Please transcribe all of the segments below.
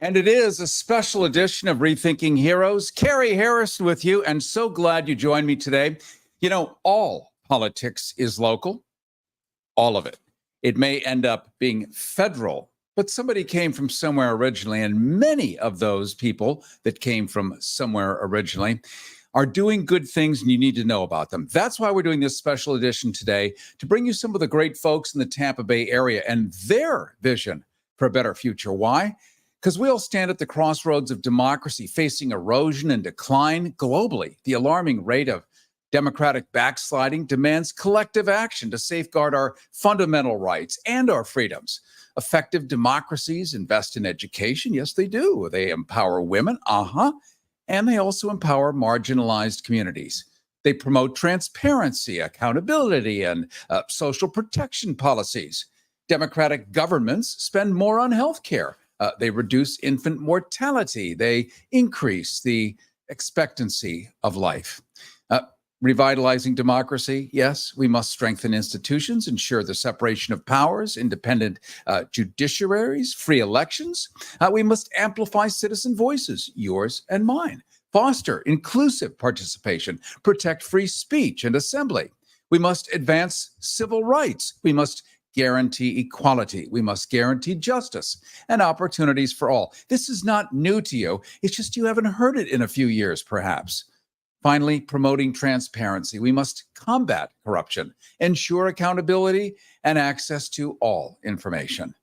And it is a special edition of Rethinking Heroes. Cary Harrison with you, and so glad you joined me today. You know, all politics is local, all of it. It may end up being federal, but somebody came from somewhere originally, and many of those people that came from somewhere originally are doing good things, and you need to know about them. That's why we're doing this special edition today, to bring you some of the great folks in the Tampa Bay area and their vision for a better future. Why? Because we all stand at the crossroads of democracy, facing erosion and decline globally. The alarming rate of democratic backsliding demands collective action to safeguard our fundamental rights and our freedoms. Effective democracies invest in education. Yes, they do. They empower women. And they also empower marginalized communities. They promote transparency, accountability, and social protection policies. Democratic governments spend more on health care. They reduce infant mortality. They increase the expectancy of life. Revitalizing democracy, yes, we must strengthen institutions, ensure the separation of powers, independent judiciaries, free elections. We must amplify citizen voices, yours and mine. Foster inclusive participation, protect free speech and assembly. We must advance civil rights. We must guarantee equality. We must guarantee justice and opportunities for all. This is not new to you. It's just you haven't heard it in a few years, perhaps. Finally, promoting transparency. We must combat corruption, ensure accountability, and access to all information.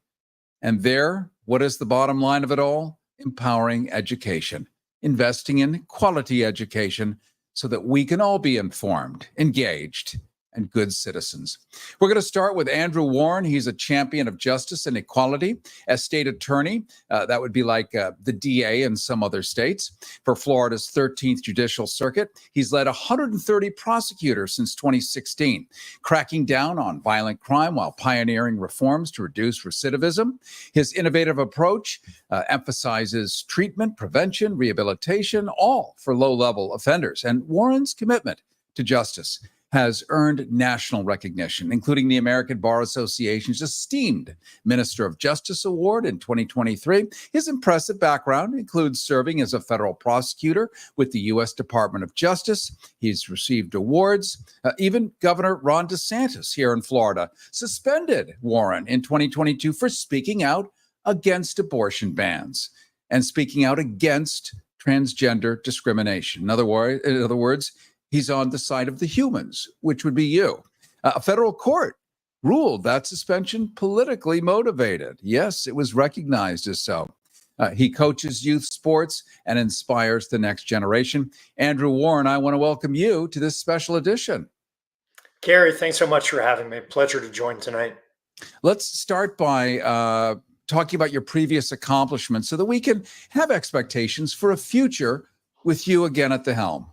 And there, what is the bottom line of it all? Empowering education, investing in quality education so that we can all be informed, engaged, and good citizens. We're going to start with Andrew Warren. He's a champion of justice and equality. As state attorney, that would be like the DA in some other states, for Florida's 13th Judicial Circuit. He's led 130 prosecutors since 2016, cracking down on violent crime while pioneering reforms to reduce recidivism. His innovative approach emphasizes treatment, prevention, rehabilitation, all for low-level offenders. And Warren's commitment to justice has earned national recognition, including the American Bar Association's esteemed Minister of Justice Award in 2023. His impressive background includes serving as a federal prosecutor with the U.S. Department of Justice. He's received awards. Even Governor Ron DeSantis here in Florida suspended Warren in 2022 for speaking out against abortion bans and speaking out against transgender discrimination. In other words, he's on the side of the humans, which would be you. A federal court ruled that suspension politically motivated. Yes, it was recognized as so. He coaches youth sports and inspires the next generation. Andrew Warren, I want to welcome you to this special edition. Cary, thanks so much for having me. Pleasure to join tonight. Let's start by talking about your previous accomplishments so that we can have expectations for a future with you again at the helm.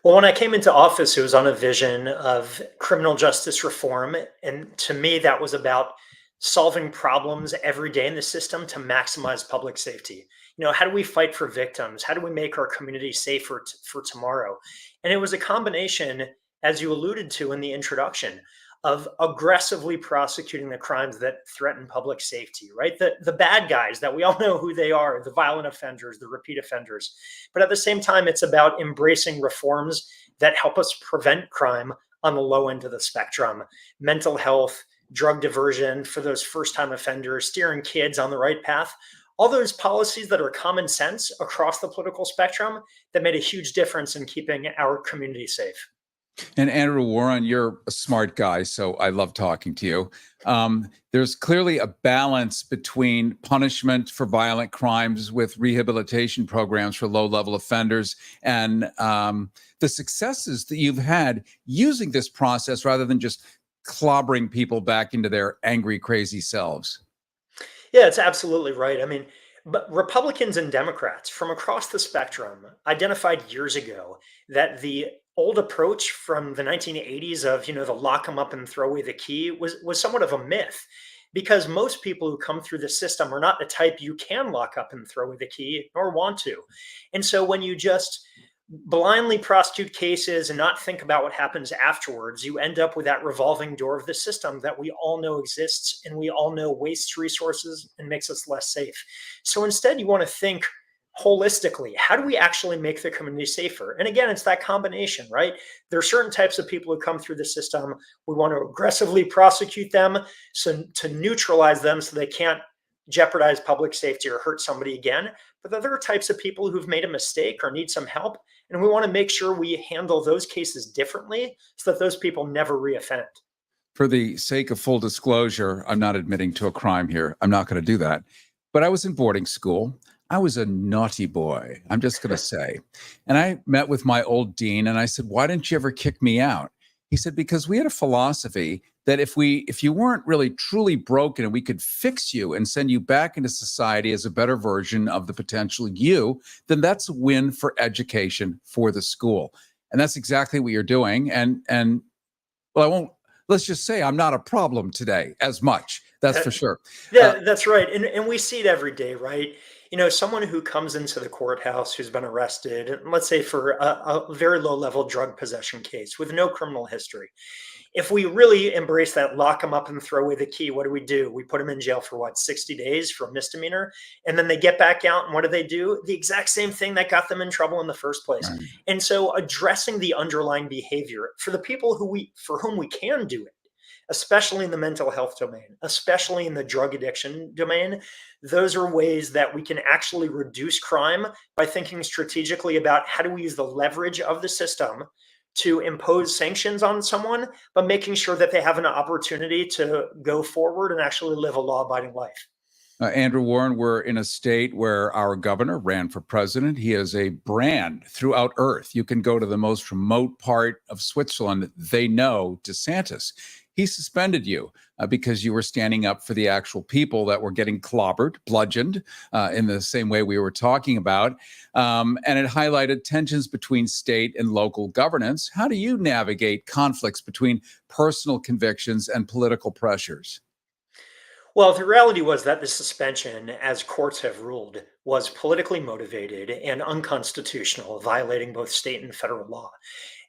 Well, when I came into office, it was on a vision of criminal justice reform. And to me, that was about solving problems every day in the system to maximize public safety. You know, how do we fight for victims? How do we make our community safer for tomorrow? And it was a combination, as you alluded to in the introduction, of aggressively prosecuting the crimes that threaten public safety, right? The bad guys that we all know who they are, the violent offenders, the repeat offenders. But at the same time, it's about embracing reforms that help us prevent crime on the low end of the spectrum. Mental health, drug diversion for those first-time offenders, steering kids on the right path. All those policies that are common sense across the political spectrum that made a huge difference in keeping our community safe. And Andrew Warren, you're a smart guy, so I love talking to you. There's clearly a balance between punishment for violent crimes with rehabilitation programs for low-level offenders and the successes that you've had using this process rather than just clobbering people back into their angry, crazy selves. Yeah, it's absolutely right. I mean, but Republicans and Democrats from across the spectrum identified years ago that the old approach from the 1980s of, the lock them up and throw away the key was somewhat of a myth, because most people who come through the system are not the type you can lock up and throw away the key nor want to. And so when you just blindly prosecute cases and not think about what happens afterwards, you end up with that revolving door of the system that we all know exists and we all know wastes resources and makes us less safe. So instead, you want to think holistically. How do we actually make the community safer? And again, it's that combination, right? There are certain types of people who come through the system. We want to aggressively prosecute them to neutralize them so they can't jeopardize public safety or hurt somebody again. But there are types of people who've made a mistake or need some help. And we want to make sure we handle those cases differently so that those people never reoffend. For the sake of full disclosure, I'm not admitting to a crime here. I'm not going to do that. But I was in boarding school. I was a naughty boy, I'm just going to say. And I met with my old dean and I said, why didn't you ever kick me out? He said, because we had a philosophy that if you weren't really truly broken and we could fix you and send you back into society as a better version of the potential you, then that's a win for education for the school. And that's exactly what you're doing. And well, I won't, let's just say I'm not a problem today as much. That's for sure. Yeah, that's right. And we see it every day, right? Someone who comes into the courthouse who's been arrested, let's say for a very low level drug possession case with no criminal history. If we really embrace that, lock them up and throw away the key, what do? We put them in jail for 60 days for a misdemeanor. And then they get back out and what do? The exact same thing that got them in trouble in the first place. Right. And so addressing the underlying behavior for the people for whom we can do it, especially in the mental health domain, especially in the drug addiction domain, those are ways that we can actually reduce crime by thinking strategically about how do we use the leverage of the system to impose sanctions on someone, but making sure that they have an opportunity to go forward and actually live a law-abiding life. Andrew Warren, we're in a state where our governor ran for president. He is a brand throughout Earth. You can go to the most remote part of Switzerland. They know DeSantis. He suspended you because you were standing up for the actual people that were getting clobbered, bludgeoned, in the same way we were talking about. And it highlighted tensions between state and local governance. How do you navigate conflicts between personal convictions and political pressures? Well, the reality was that the suspension, as courts have ruled, was politically motivated and unconstitutional, violating both state and federal law.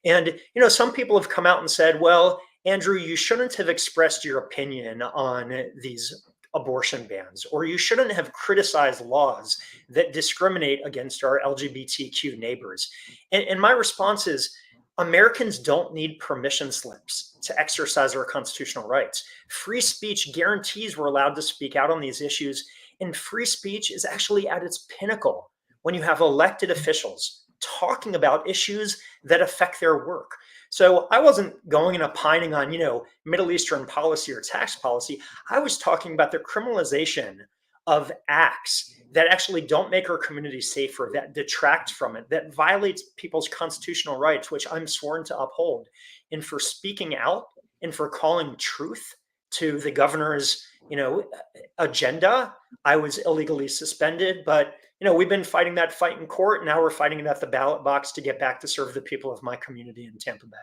And, some people have come out and said, well, Andrew, you shouldn't have expressed your opinion on these abortion bans, or you shouldn't have criticized laws that discriminate against our LGBTQ neighbors. And my response is, Americans don't need permission slips to exercise our constitutional rights. Free speech guarantees we're allowed to speak out on these issues, and free speech is actually at its pinnacle when you have elected officials talking about issues that affect their work. So I wasn't going and opining on, Middle Eastern policy or tax policy. I was talking about the criminalization of acts that actually don't make our community safer, that detract from it, that violates people's constitutional rights, which I'm sworn to uphold. And for speaking out and for calling truth to the governor's, agenda, I was illegally suspended. But, we've been fighting that fight in court. Now we're fighting it at the ballot box to get back to serve the people of my community in Tampa Bay.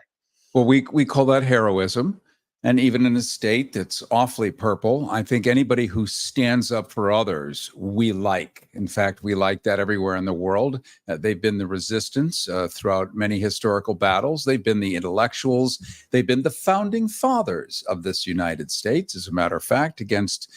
Well, we call that heroism. And even in a state that's awfully purple, I think anybody who stands up for others, we like. In fact, we like that everywhere in the world. They've been the resistance throughout many historical battles. They've been the intellectuals. They've been the founding fathers of this United States, as a matter of fact, against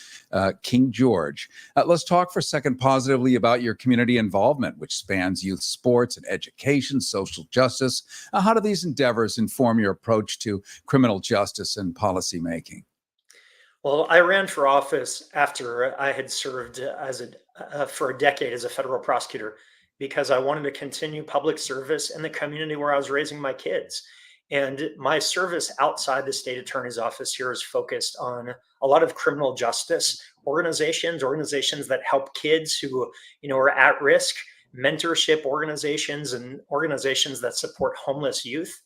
King George. Let's talk for a second positively about your community involvement, which spans youth sports and education, social justice. How do these endeavors inform your approach to criminal justice and policy making? Well, I ran for office after I had served for a decade as a federal prosecutor because I wanted to continue public service in the community where I was raising my kids. And my service outside the state attorney's office here is focused on a lot of criminal justice organizations that help kids who, are at risk, mentorship organizations, and organizations that support homeless youth.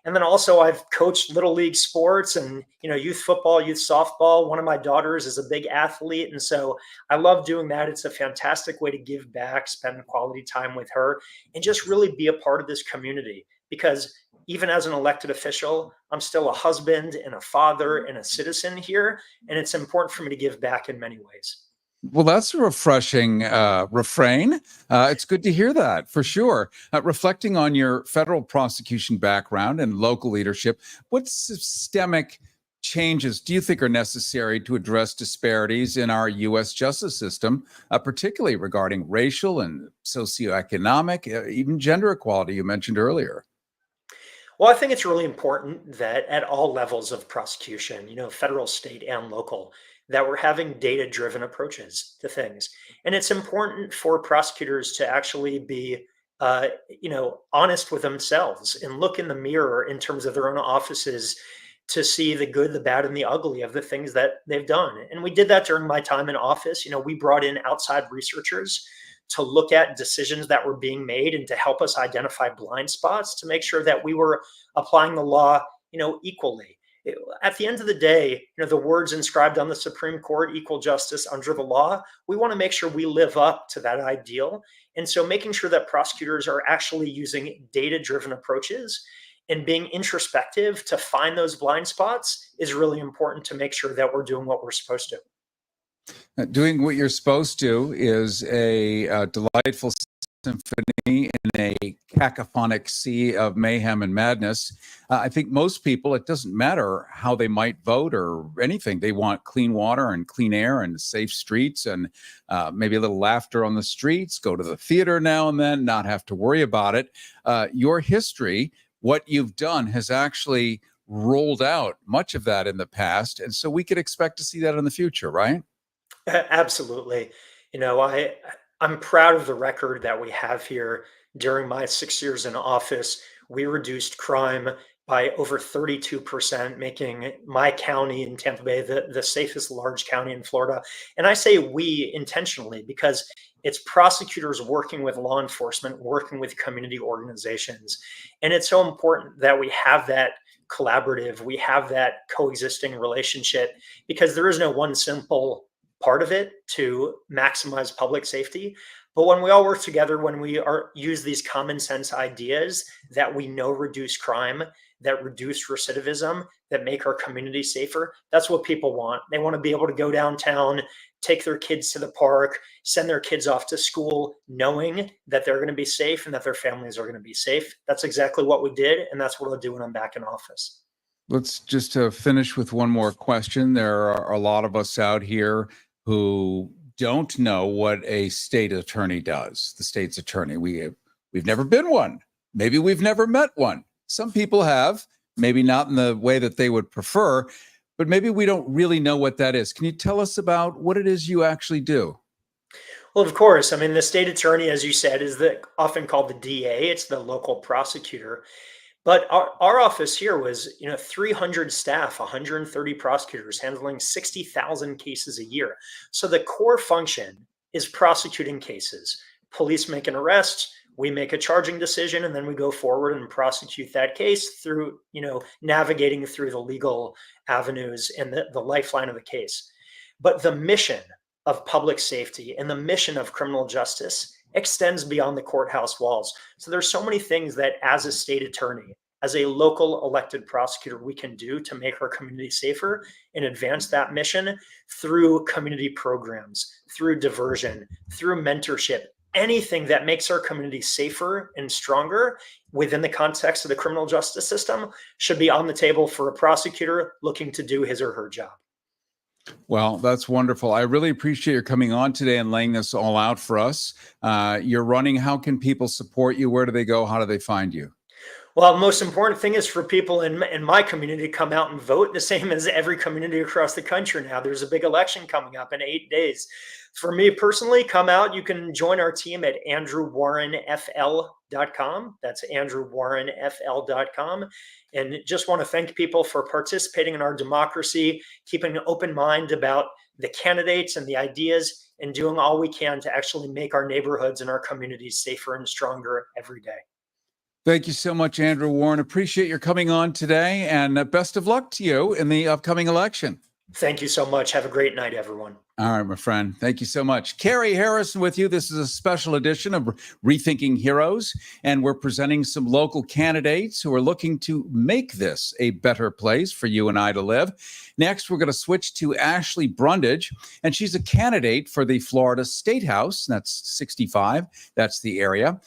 And then also I've coached little league sports and, youth football, youth softball. One of my daughters is a big athlete. And so I love doing that. It's a fantastic way to give back, spend quality time with her, and just really be a part of this community. Because even as an elected official, I'm still a husband and a father and a citizen here. And it's important for me to give back in many ways. Well, that's a refreshing refrain. It's good to hear that for sure. Reflecting on your federal prosecution background and local leadership, what systemic changes do you think are necessary to address disparities in our U.S. justice system, particularly regarding racial and socioeconomic, even gender equality you mentioned earlier? Well, I think it's really important that at all levels of prosecution, federal, state, and local, that we're having data driven approaches to things. And it's important for prosecutors to actually be, honest with themselves and look in the mirror in terms of their own offices to see the good, the bad, and the ugly of the things that they've done. And we did that during my time in office. We brought in outside researchers to look at decisions that were being made and to help us identify blind spots to make sure that we were applying the law, equally. At the end of the day, the words inscribed on the Supreme Court, equal justice under the law, we want to make sure we live up to that ideal. And so making sure that prosecutors are actually using data-driven approaches and being introspective to find those blind spots is really important to make sure that we're doing what we're supposed to. Doing what you're supposed to is a delightful symphony in a cacophonic sea of mayhem and madness. I think most people, it doesn't matter how they might vote or anything. They want clean water and clean air and safe streets and maybe a little laughter on the streets, go to the theater now and then, not have to worry about it. Your history, what you've done has actually rolled out much of that in the past. And so we could expect to see that in the future, right? Absolutely. I'm proud of the record that we have here. During my 6 years in office, we reduced crime by over 32%, making my county in Tampa Bay the safest large county in Florida. And I say we intentionally because it's prosecutors working with law enforcement, working with community organizations. And it's so important that we have that collaborative, we have that coexisting relationship because there is no one simple part of it to maximize public safety. But when we all work together, when we use these common sense ideas that we know reduce crime, that reduce recidivism, that make our community safer, that's what people want. They want to be able to go downtown, take their kids to the park, send their kids off to school, knowing that they're going to be safe and that their families are going to be safe. That's exactly what we did. And that's what I'll do when I'm back in office. Let's just finish with one more question. There are a lot of us out here who don't know what a state attorney does. The state's attorney. We've never been one. Maybe we've never met one. Some people have, maybe not in the way that they would prefer, but maybe we don't really know what that is. Can you tell us about what it is you actually do? Well, of course. I mean, the state attorney, as you said, is often called the DA. It's the local prosecutor. But our office here was, 300 staff, 130 prosecutors handling 60,000 cases a year. So the core function is prosecuting cases. Police make an arrest, we make a charging decision, and then we go forward and prosecute that case through, navigating through the legal avenues and the lifeline of the case. But the mission of public safety and the mission of criminal justice extends beyond the courthouse walls. So there's so many things that as a state attorney, as a local elected prosecutor, we can do to make our community safer and advance that mission through community programs, through diversion, through mentorship, anything that makes our community safer and stronger within the context of the criminal justice system should be on the table for a prosecutor looking to do his or her job. Well, that's wonderful. I really appreciate your coming on today and laying this all out for us. You're running. How can people support you? Where do they go? How do they find you? Well, the most important thing is for people in my community to come out and vote, the same as every community across the country now. There's a big election coming up in 8 days. For me personally, come out. You can join our team at andrewwarrenfl.com. That's andrewwarrenfl.com. And just want to thank people for participating in our democracy, keeping an open mind about the candidates and the ideas, and doing all we can to actually make our neighborhoods and our communities safer and stronger every day. Thank you so much, Andrew Warren. Appreciate your coming on today, and best of luck to you in the upcoming election. Thank you so much. Have a great night, everyone. All right, my friend. Thank you so much. Cary Harrison with you. This is a special edition of Rethinking Heroes, and we're presenting some local candidates who are looking to make this a better place for you and I to live. Next, we're going to switch to Ashley Brundage, and she's a candidate for the Florida State House. That's 65. That's the area.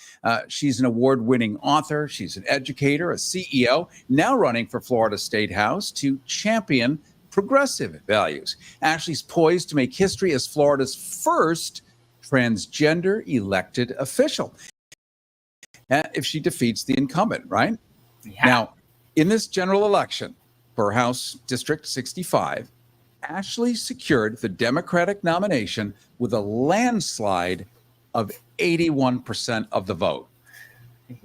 She's an award-winning author. She's an educator, a CEO, now running for Florida State House to champion progressive values. Ashley's poised to make history as Florida's first transgender elected official if she defeats the incumbent, right? Yeah. Now, in this general election for House District 65, Ashley secured the Democratic nomination with a landslide of 81% of the vote.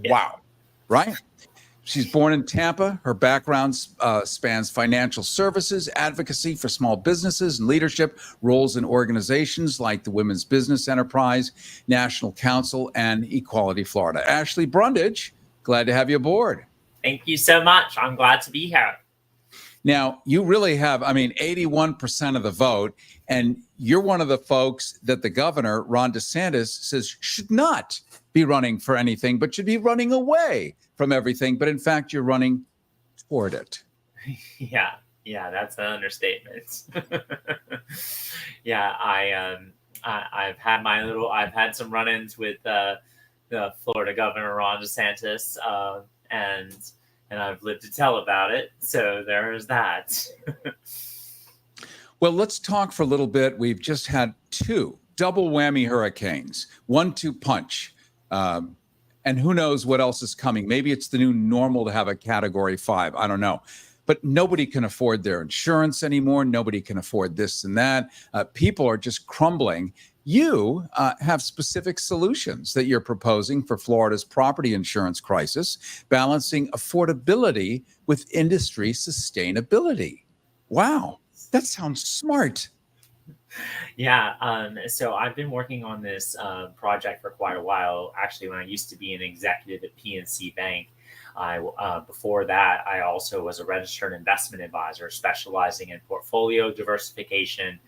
Yeah. Wow, right? She's born in Tampa. Her background spans financial services, advocacy for small businesses, and leadership roles in organizations like the Women's Business Enterprise, National Council, and Equality Florida. Ashley Brundage, glad to have you aboard. Thank you so much. I'm glad to be here. Now, you really have, 81% of the vote, and you're one of the folks that the governor, Ron DeSantis, says should not be running for anything, but should be running away from everything. But in fact, you're running toward it. Yeah, that's an understatement. Yeah, I've had some run-ins with the Florida Governor Ron DeSantis, and I've lived to tell about it. So there's that. Well, let's talk for a little bit. We've just had two double whammy hurricanes, 1-2 punch. And who knows what else is coming? Maybe it's the new normal to have a Category 5. I don't know. But nobody can afford their insurance anymore. Nobody can afford this and that. People are just crumbling. You have specific solutions that you're proposing for Florida's property insurance crisis, balancing affordability with industry sustainability. Wow, that sounds smart. Yeah, so I've been working on this project for quite a while. Actually, when I used to be an executive at PNC Bank, before that, I also was a registered investment advisor specializing in portfolio diversification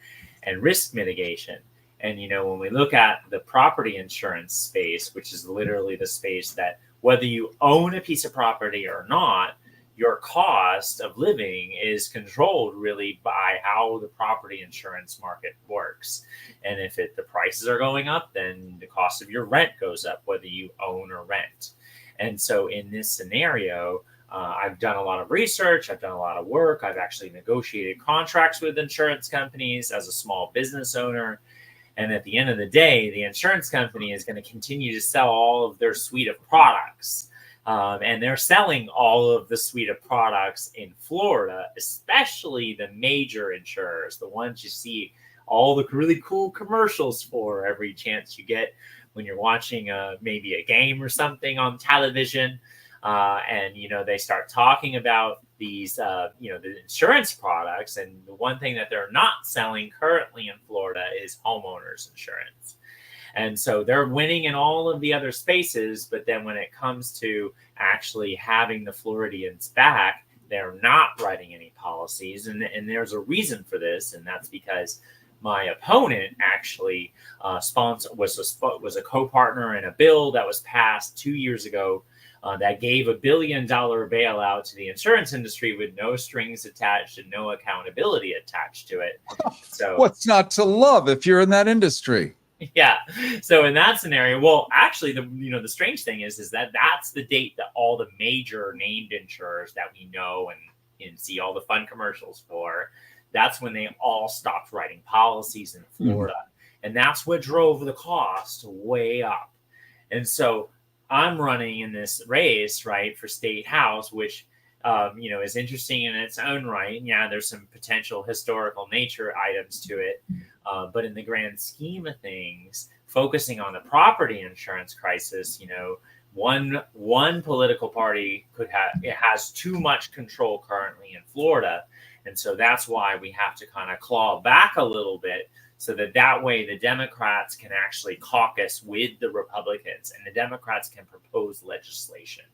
and risk mitigation. And, when we look at the property insurance space, which is literally the space that whether you own a piece of property or not, your cost of living is controlled really by how the property insurance market works. And if the prices are going up, then the cost of your rent goes up, whether you own or rent. And so in this scenario, I've done a lot of research. I've done a lot of work. I've actually negotiated contracts with insurance companies as a small business owner. And at the end of the day, the insurance company is going to continue to sell all of their suite of products. And they're selling all of the suite of products in Florida, especially the major insurers, the ones you see all the really cool commercials for every chance you get when you're watching maybe a game or something on television. And, they start talking about these, the insurance products. And the one thing that they're not selling currently in Florida is homeowners insurance. And so they're winning in all of the other spaces. But then when it comes to actually having the Floridians back, they're not writing any policies. And there's a reason for this. And that's because my opponent actually was a co-partner in a bill that was passed 2 years ago that gave $1 billion bailout to the insurance industry with no strings attached and no accountability attached to it. So what's not to love if you're in that industry? Yeah. So in that scenario, well, actually, the strange thing is that that's the date that all the major named insurers that we know and see all the fun commercials for, that's when they all stopped writing policies in Florida. And that's what drove the cost way up. And so I'm running in this race, right, for State House, which, is interesting in its own right. Yeah, there's some potential historical nature items to it. But in the grand scheme of things, focusing on the property insurance crisis, one political party has too much control currently in Florida. And so that's why we have to kind of claw back a little bit so that way the Democrats can actually caucus with the Republicans and the Democrats can propose legislation.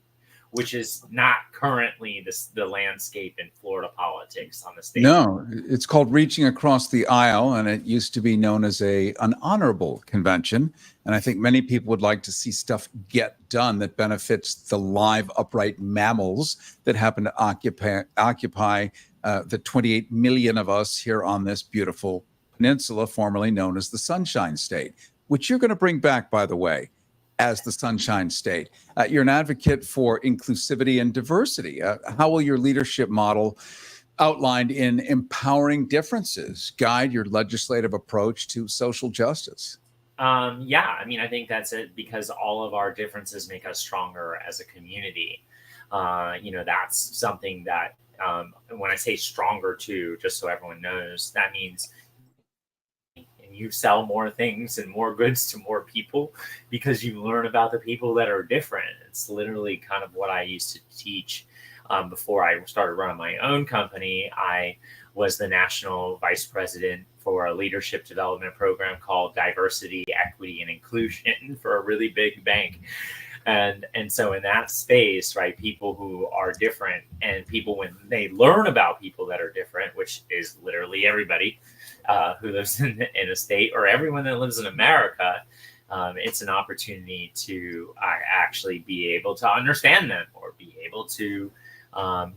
which is not currently the landscape in Florida politics on the state. No, it's called reaching across the aisle, and it used to be known as an honorable convention. And I think many people would like to see stuff get done that benefits the live, upright mammals that happen to occupy the 28 million of us here on this beautiful peninsula, formerly known as the Sunshine State, which you're going to bring back, by the way, as the Sunshine State. You're an advocate for inclusivity and diversity. How will your leadership model outlined in empowering differences guide your legislative approach to social justice? Yeah, I mean, I think that's it, because all of our differences make us stronger as a community. That's something that when I say stronger too, just so everyone knows, that means you sell more things and more goods to more people because you learn about the people that are different. It's literally kind of what I used to teach before I started running my own company. I was the national vice president for a leadership development program called Diversity, Equity, and Inclusion for a really big bank. And so in that space, right, people who are different, and people, when they learn about people that are different, which is literally everybody who lives in a state, or everyone that lives in America, it's an opportunity to actually be able to understand them or be able to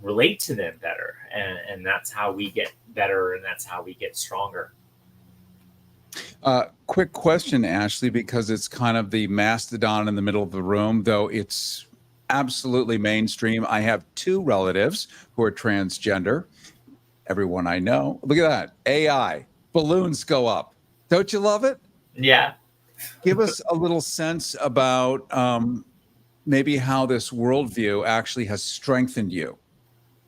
relate to them better. And that's how we get better, and that's how we get stronger. Quick question, Ashley, because it's kind of the mastodon in the middle of the room, though it's absolutely mainstream. I have two relatives who are transgender. Everyone I know. Look at that. AI. Balloons go up. Don't you love it? Yeah. Give us a little sense about maybe how this worldview actually has strengthened you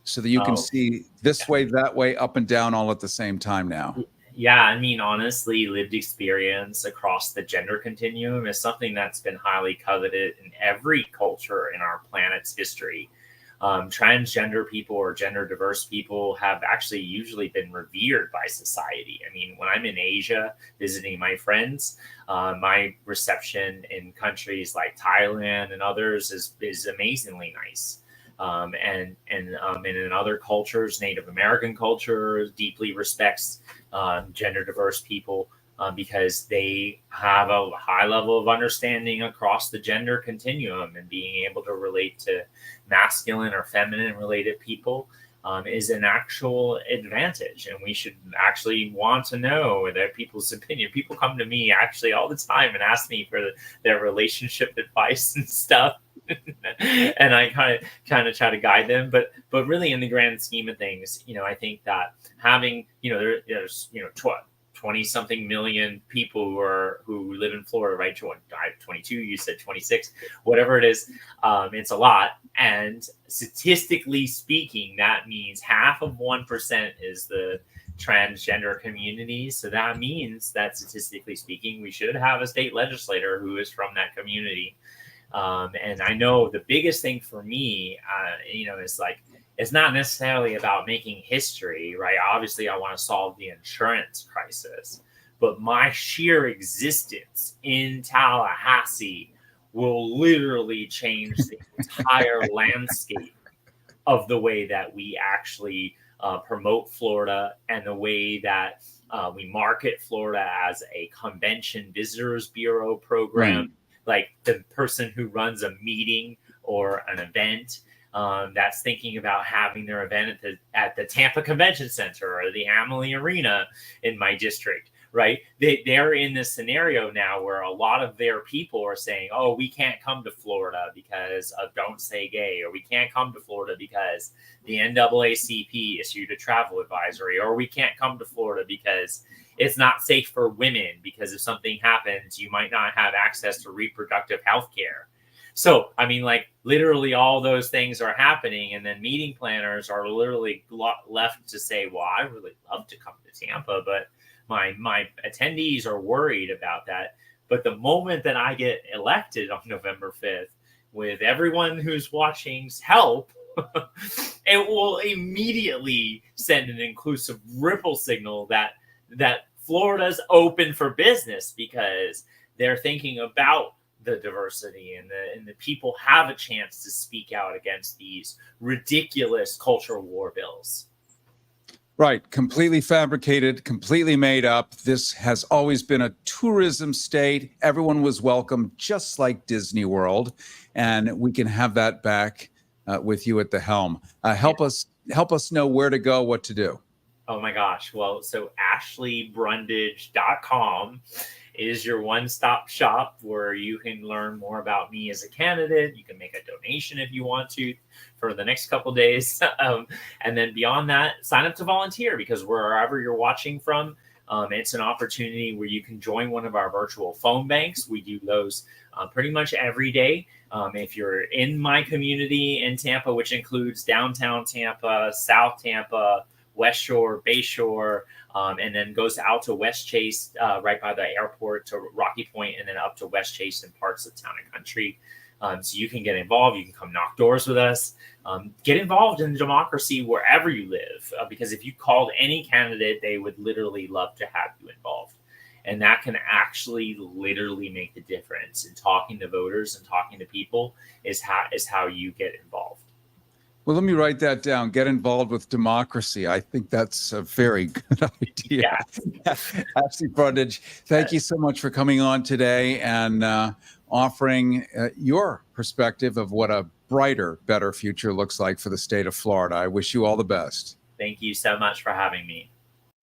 so that you can see this way, that way, up and down all at the same time now. Yeah, I mean, honestly, lived experience across the gender continuum is something that's been highly coveted in every culture in our planet's history. Transgender people or gender diverse people have actually usually been revered by society. I mean, when I'm in Asia visiting my friends, my reception in countries like Thailand and others is amazingly nice. And in other cultures, Native American culture deeply respects gender diverse people because they have a high level of understanding across the gender continuum, and being able to relate to masculine or feminine related people is an actual advantage. And we should actually want to know their people's opinion. People come to me actually all the time and ask me for their relationship advice and stuff. And I kind of try to guide them, but really in the grand scheme of things, I think that having, there's 20 something million people who live in Florida, right? 22, you said 26, whatever it is. It's a lot. And statistically speaking, that means half of 1% is the transgender community. So that means that statistically speaking, we should have a state legislator who is from that community. And I know the biggest thing for me, is like, it's not necessarily about making history, right? Obviously, I want to solve the insurance crisis, but my sheer existence in Tallahassee will literally change the entire landscape of the way that we actually promote Florida, and the way that we market Florida as a convention visitors bureau program. Right. Like the person who runs a meeting or an event that's thinking about having their event at the Tampa Convention Center or the Amalie Arena in my district, right? They're in this scenario now where a lot of their people are saying, oh, we can't come to Florida because of Don't Say Gay, or we can't come to Florida because the NAACP issued a travel advisory, or we can't come to Florida because it's not safe for women, because if something happens, you might not have access to reproductive health care. So, I mean, like literally all those things are happening. And then meeting planners are literally left to say, well, I really love to come to Tampa, but my attendees are worried about that. But the moment that I get elected on November 5th, with everyone who's watching's help, it will immediately send an inclusive ripple signal that Florida's open for business, because they're thinking about the diversity, and the people have a chance to speak out against these ridiculous cultural war bills. Right. Completely fabricated, completely made up. This has always been a tourism state. Everyone was welcome, just like Disney World. And we can have that back with you at the helm. Help us know where to go, what to do. Oh my gosh. Well, so ashleybrundage.com is your one-stop shop where you can learn more about me as a candidate. You can make a donation if you want to for the next couple of days. And then beyond that, sign up to volunteer, because wherever you're watching from, it's an opportunity where you can join one of our virtual phone banks. We do those pretty much every day. If you're in my community in Tampa, which includes downtown Tampa, South Tampa, West Shore, Bay Shore, and then goes out to West Chase, right by the airport, to Rocky Point, and then up to West Chase and parts of Town and Country. So you can get involved. You can come knock doors with us. Get involved in democracy wherever you live, because if you called any candidate, they would literally love to have you involved. And that can actually literally make the difference. And talking to voters and talking to people is how you get involved. Well, let me write that down. Get involved with democracy. I think that's a very good idea. Yeah. Ashley Brundage, thank you so much for coming on today and offering your perspective of what a brighter, better future looks like for the state of Florida. I wish you all the best. Thank you so much for having me.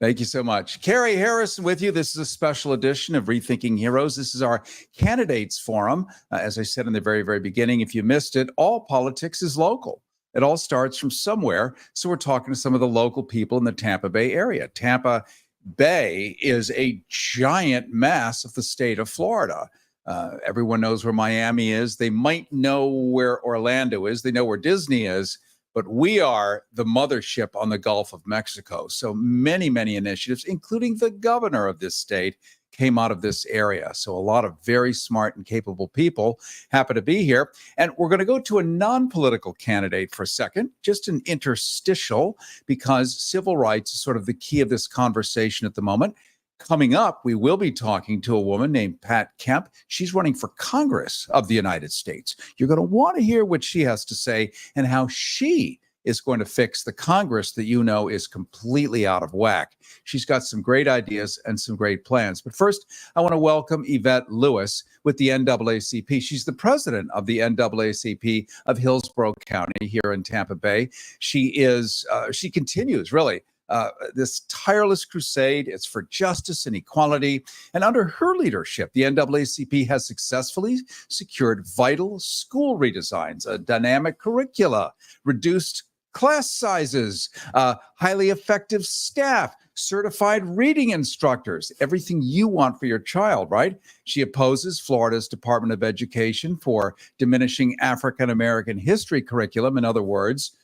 Thank you so much. Cary Harrison with you. This is a special edition of Rethinking Heroes. This is our candidates forum. As I said in the very, very beginning, if you missed it, all politics is local. It all starts from somewhere. So we're talking to some of the local people in the Tampa Bay area. Tampa Bay is a giant mass of the state of Florida. Everyone knows where Miami is. They might know where Orlando is. They know where Disney is. But we are the mothership on the Gulf of Mexico. So many, many initiatives, including the governor of this state, came out of this area. So a lot of very smart and capable people happen to be here. And we're going to go to a non-political candidate for a second, just an interstitial, because civil rights is sort of the key of this conversation at the moment. Coming up, we will be talking to a woman named Pat Kemp. She's running for Congress of the United States. You're going to want to hear what she has to say and how she is going to fix the Congress that you know is completely out of whack. She's got some great ideas and some great plans. But first, I want to welcome Yvette Lewis with the NAACP. She's the president of the NAACP of Hillsborough County here in Tampa Bay. She continues really this tireless crusade. It's for justice and equality. And under her leadership, the NAACP has successfully secured vital school redesigns, a dynamic curricula, reduced class sizes, highly effective staff, certified reading instructors, everything you want for your child, right? She opposes Florida's Department of Education for diminishing African-American history curriculum. In other words,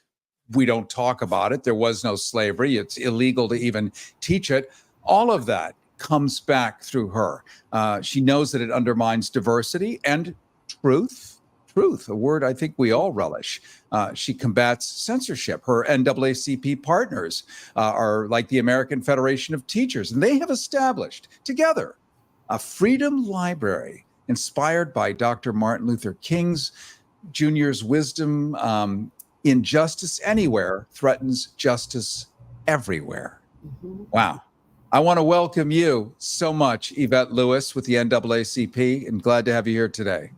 we don't talk about it. There was no slavery. It's illegal to even teach it. All of that comes back through her. She knows that it undermines diversity and truth, a word I think we all relish. She combats censorship. Her NAACP partners are like the American Federation of Teachers, and they have established together a freedom library inspired by Dr. Martin Luther King Jr.'s wisdom. Injustice anywhere threatens justice everywhere. Mm-hmm. Wow. I want to welcome you so much, Yvette Lewis with the NAACP, and glad to have you here today.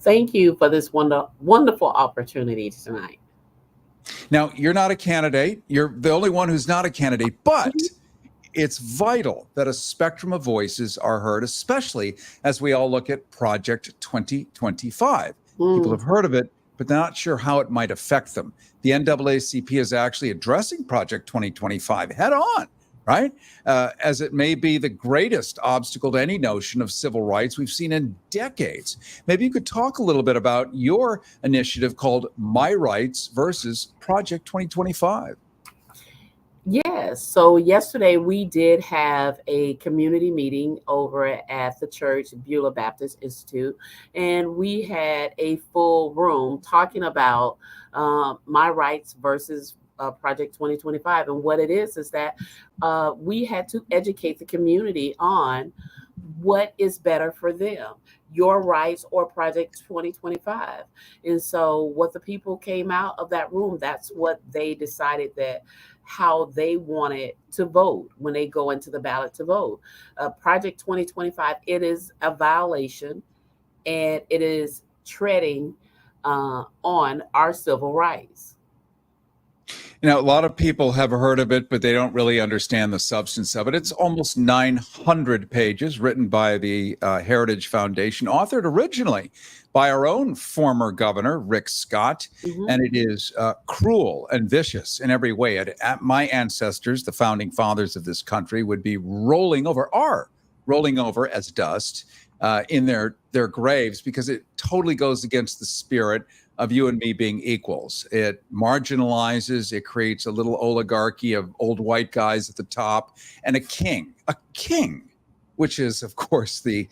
Thank you for this wonderful opportunity tonight. Now, you're not a candidate. You're the only one who's not a candidate, but it's vital that a spectrum of voices are heard, especially as we all look at Project 2025. People have heard of it, but they're not sure how it might affect them. The NAACP is actually addressing Project 2025 head on, right? As it may be the greatest obstacle to any notion of civil rights we've seen in decades. Maybe you could talk a little bit about your initiative called My Rights versus Project 2025. Yes. So yesterday we did have a community meeting over at the church, Beulah Baptist Institute, and we had a full room talking about my rights versus Project 2025. And what it is that we had to educate the community on what is better for them. your rights or Project 2025. And so what the people came out of that room, that's what they decided, that how they wanted to vote when they go into the ballot to vote. Project 2025, it is a violation, and it is treading on our civil rights. You know, a lot of people have heard of it, but they don't really understand the substance of it. It's almost 900 pages, written by the Heritage Foundation, authored originally by our own former governor, Rick Scott. Mhm. And it is cruel and vicious in every way. My ancestors, the founding fathers of this country, would be rolling over as dust in their graves, because it totally goes against the spirit of you and me being equals. It marginalizes, it creates a little oligarchy of old white guys at the top, and a king, which is, of course, the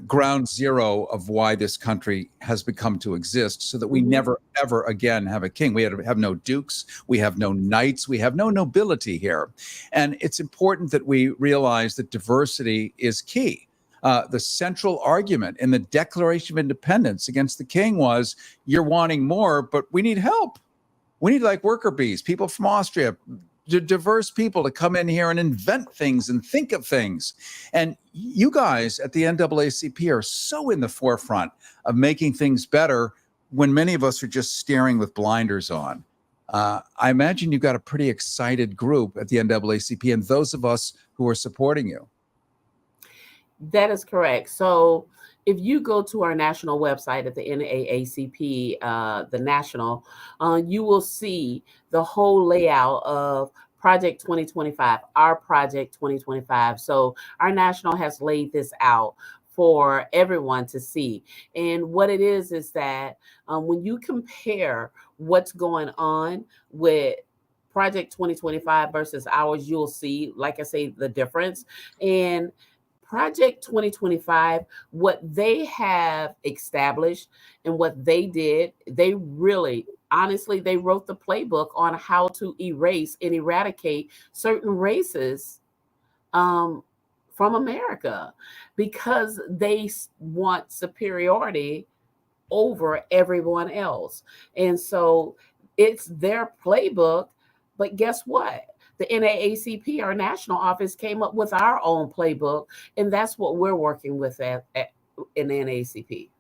ground zero of why this country has become to exist, so that we never, ever again have a king. We have no dukes, we have no knights, we have no nobility here. And it's important that we realize that diversity is key. The central argument in the Declaration of Independence against the king was, you're wanting more, but we need help. We need, like, worker bees, people from Austria, diverse people to come in here and invent things and think of things. And you guys at the NAACP are so in the forefront of making things better when many of us are just staring with blinders on. I imagine you've got a pretty excited group at the NAACP, and those of us who are supporting you. That is correct. So if you go to our national website at the NAACP, the national, you will see the whole layout of Project 2025, our Project 2025. So our national has laid this out for everyone to see. And what it is that when you compare what's going on with Project 2025 versus ours, you'll see, like I say, the difference. And Project 2025, what they have established and what they did, they really, honestly, they wrote the playbook on how to erase and eradicate certain races from America, because they want superiority over everyone else. And so it's their playbook. But guess what? The NAACP, our national office, came up with our own playbook, and that's what we're working with in NAACP.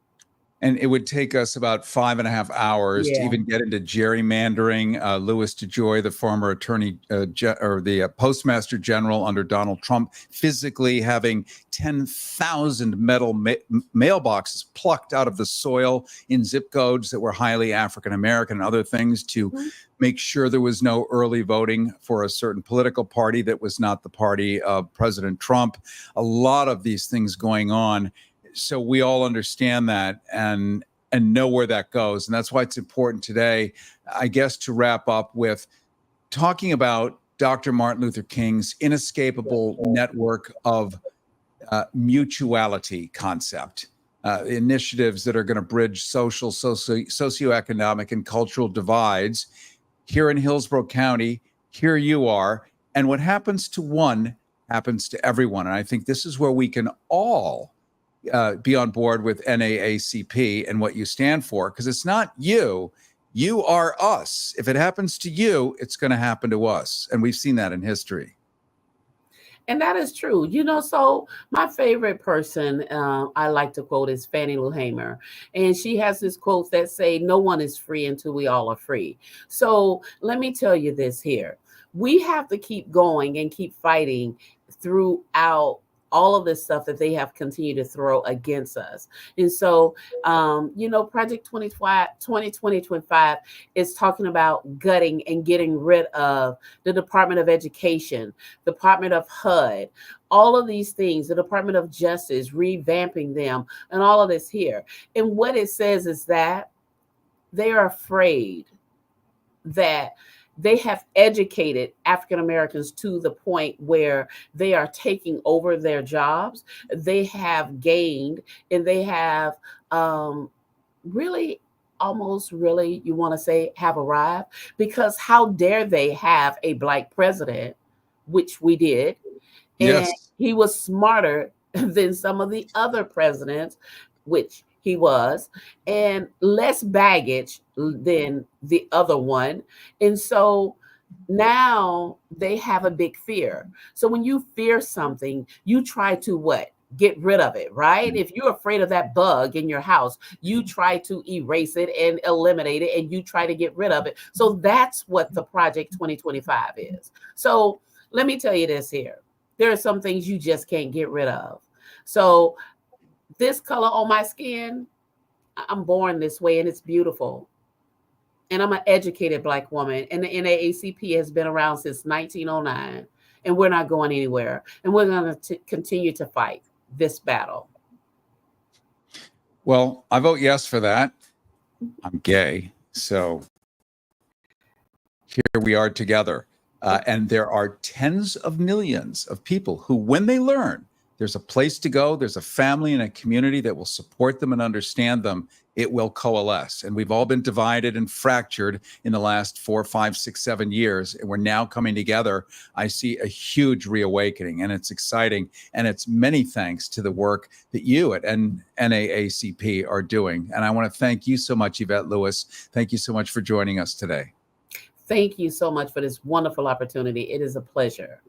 And it would take us about 5.5 hours to even get into gerrymandering. Louis DeJoy, the former attorney or the postmaster general under Donald Trump, physically having 10,000 metal mailboxes plucked out of the soil in zip codes that were highly African American and other things to make sure there was no early voting for a certain political party that was not the party of President Trump. A lot of these things going on. So we all understand that and know where that goes. And that's why it's important today, I guess, to wrap up with talking about Dr. Martin Luther King's inescapable network of mutuality concept, initiatives that are going to bridge social, socioeconomic, and cultural divides here in Hillsborough County. Here you are. And what happens to one happens to everyone. And I think this is where we can all be on board with NAACP and what you stand for, because it's not you. You are us. If it happens to you, it's going to happen to us. And we've seen that in history. And that is true. You know, so my favorite person I like to quote is Fannie Lou Hamer. And she has this quote that say, no one is free until we all are free. So let me tell you this here. We have to keep going and keep fighting throughout all of this stuff that they have continued to throw against us. And so, you know, Project 2025 is talking about gutting and getting rid of the Department of Education, Department of HUD, all of these things, the Department of Justice, revamping them, and all of this here. And what it says is that they are afraid that they have educated African Americans to the point where they are taking over their jobs. They have gained, and they have really, almost really, you want to say, have arrived. Because how dare they have a Black president, which we did, and he was smarter than some of the other presidents, which he was, and less baggage than the other one. And so now they have a big fear. So when you fear something, you try to what? Get rid of it, right? If you're afraid of that bug in your house, you try to erase it and eliminate it, and you try to get rid of it. So that's what the Project 2025 is. So let me tell you this here. There are some things you just can't get rid of. So this color on my skin, I'm born this way and it's beautiful. And I'm an educated Black woman, and the NAACP has been around since 1909, and we're not going anywhere. And we're going to continue to fight this battle. Well, I vote yes for that. I'm gay, so here we are together. And there are tens of millions of people who, when they learn there's a place to go, there's a family and a community that will support them and understand them, it will coalesce. And we've all been divided and fractured in the last 4, 5, 6, 7 years. And we're now coming together. I see a huge reawakening, and it's exciting. And it's many thanks to the work that you at NAACP are doing. And I want to thank you so much, Yvette Lewis. Thank you so much for joining us today. Thank you so much for this wonderful opportunity. It is a pleasure.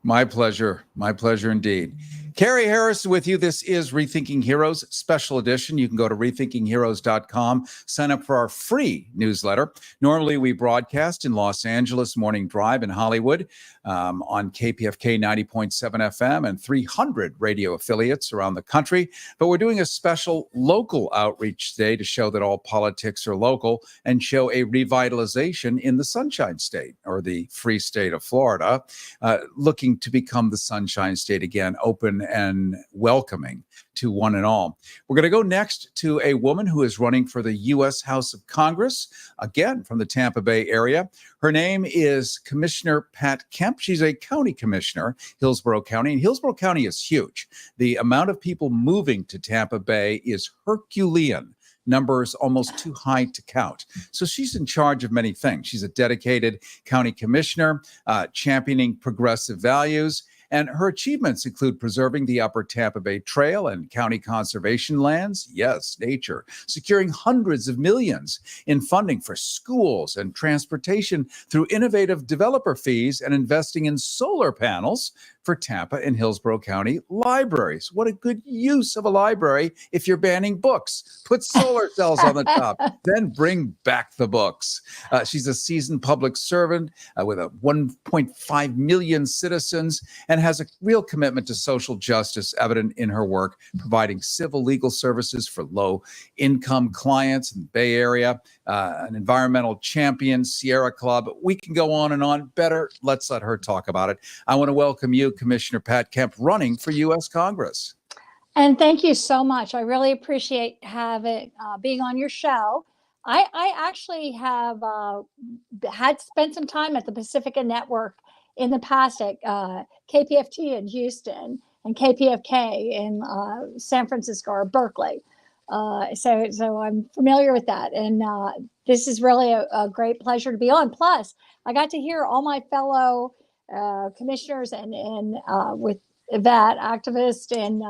My pleasure. My pleasure indeed. Cary Harrison with you. This is Rethinking Heroes Special Edition. You can go to rethinkingheroes.com, sign up for our free newsletter. Normally, we broadcast in Los Angeles, Morning Drive in Hollywood, on KPFK 90.7 FM and 300 radio affiliates around the country. But we're doing a special local outreach today to show that all politics are local and show a revitalization in the Sunshine State, or the Free State of Florida, looking to become the Sunshine State again, open and welcoming to one and all. We're going to go next to a woman who is running for the U.S. House of Congress, again from the Tampa Bay area. Her name is Commissioner Pat Kemp. She's a county commissioner, Hillsborough County, and Hillsborough County is huge. The amount of people moving to Tampa Bay is Herculean. Numbers almost too high to count. So she's in charge of many things. She's a dedicated county commissioner, championing progressive values. And her achievements include preserving the Upper Tampa Bay Trail and county conservation lands. Yes, nature. Securing hundreds of millions in funding for schools and transportation through innovative developer fees, and investing in solar panels for Tampa and Hillsborough County libraries. What a good use of a library if you're banning books. Put solar cells on the top, then bring back the books. She's a seasoned public servant with 1.5 million citizens, and has a real commitment to social justice evident in her work, providing civil legal services for low-income clients in the Bay Area, an environmental champion, Sierra Club. We can go on and on. Better, let's let her talk about it. I want to welcome you, Commissioner Pat Kemp, running for U.S. Congress. And thank you so much. I really appreciate being on your show. I actually have had spent some time at the Pacifica Network in the past at KPFT in Houston and KPFK in San Francisco or Berkeley. So I'm familiar with that. And this is really a great pleasure to be on. Plus, I got to hear all my fellow commissioners and with Yvette, activists in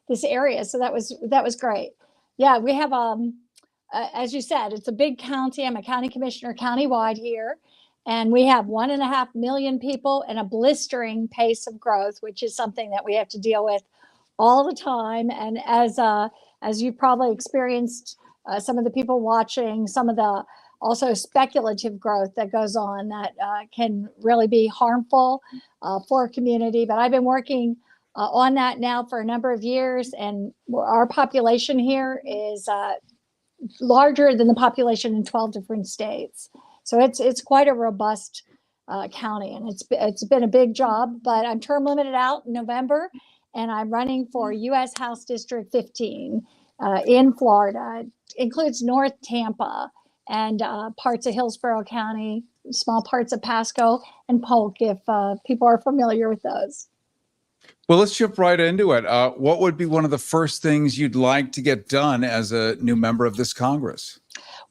this area. So that was great. Yeah, we have, as you said, it's a big county. I'm a county commissioner countywide here. And we have 1.5 million people and a blistering pace of growth, which is something that we have to deal with all the time. And as you've probably experienced, some of the people watching, some of the also speculative growth that goes on that can really be harmful for a community. But I've been working on that now for a number of years, and our population here is larger than the population in 12 different states. So it's quite a robust county, and it's been a big job. But I'm term limited out in November, and I'm running for U.S. House District 15 in Florida. It includes North Tampa and parts of Hillsborough County, small parts of Pasco and Polk, if people are familiar with those. Well, let's jump right into it. What would be one of the first things you'd like to get done as a new member of this Congress?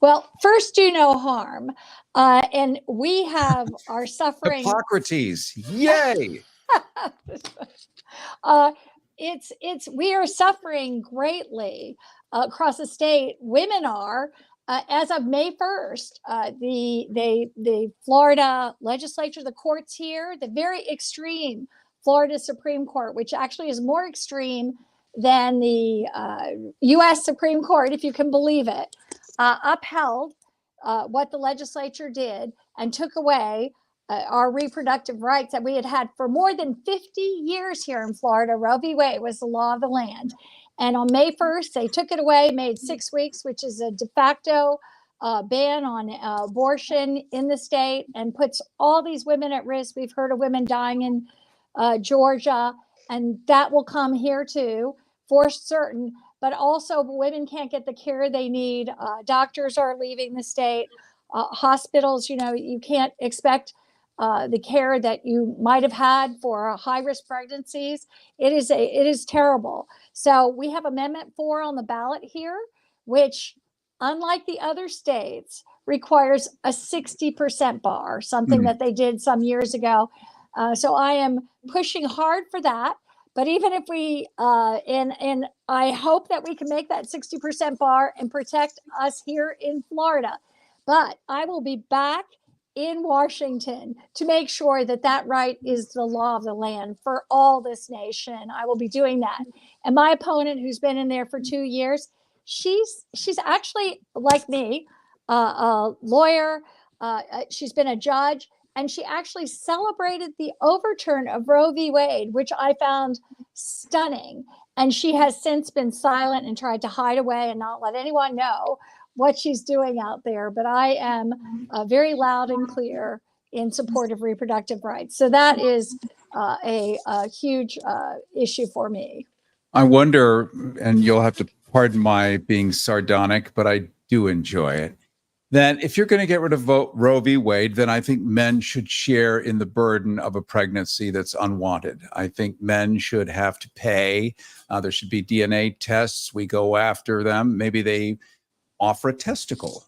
Well, first, do no harm. And we are suffering. Hippocrates, yay! we are suffering greatly across the state. Women are. As of May 1st, the Florida legislature, the courts here, the very extreme Florida Supreme Court, which actually is more extreme than the U.S. Supreme Court, if you can believe it, upheld what the legislature did and took away our reproductive rights that we had had for more than 50 years here in Florida. Roe v. Wade was the law of the land. And on May 1st, they took it away, made 6 weeks, which is a de facto ban on abortion in the state, and puts all these women at risk. We've heard of women dying in Georgia, and that will come here too, for certain. But also, women can't get the care they need. Doctors are leaving the state. Hospitals, you can't expect the care that you might have had for high-risk pregnancies. It is terrible. So we have Amendment 4 on the ballot here, which, unlike the other states, requires a 60% bar, something that they did some years ago. So I am pushing hard for that. But even if we, and I hope that we can make that 60% bar and protect us here in Florida. But I will be back in Washington to make sure that that right is the law of the land for all this nation. I will be doing that. And my opponent, who's been in there for 2 years, she's actually like me, a lawyer. She's been a judge, and she actually celebrated the overturn of Roe v. Wade, which I found stunning. And she has since been silent and tried to hide away and not let anyone know what she's doing out there. But I am very loud and clear in support of reproductive rights. So that is a huge issue for me. I wonder, and you'll have to pardon my being sardonic, but I do enjoy it, that if you're going to get rid of Roe v. Wade, then I think men should share in the burden of a pregnancy that's unwanted. I think men should have to pay. There should be DNA tests. We go after them. Maybe they offer a testicle.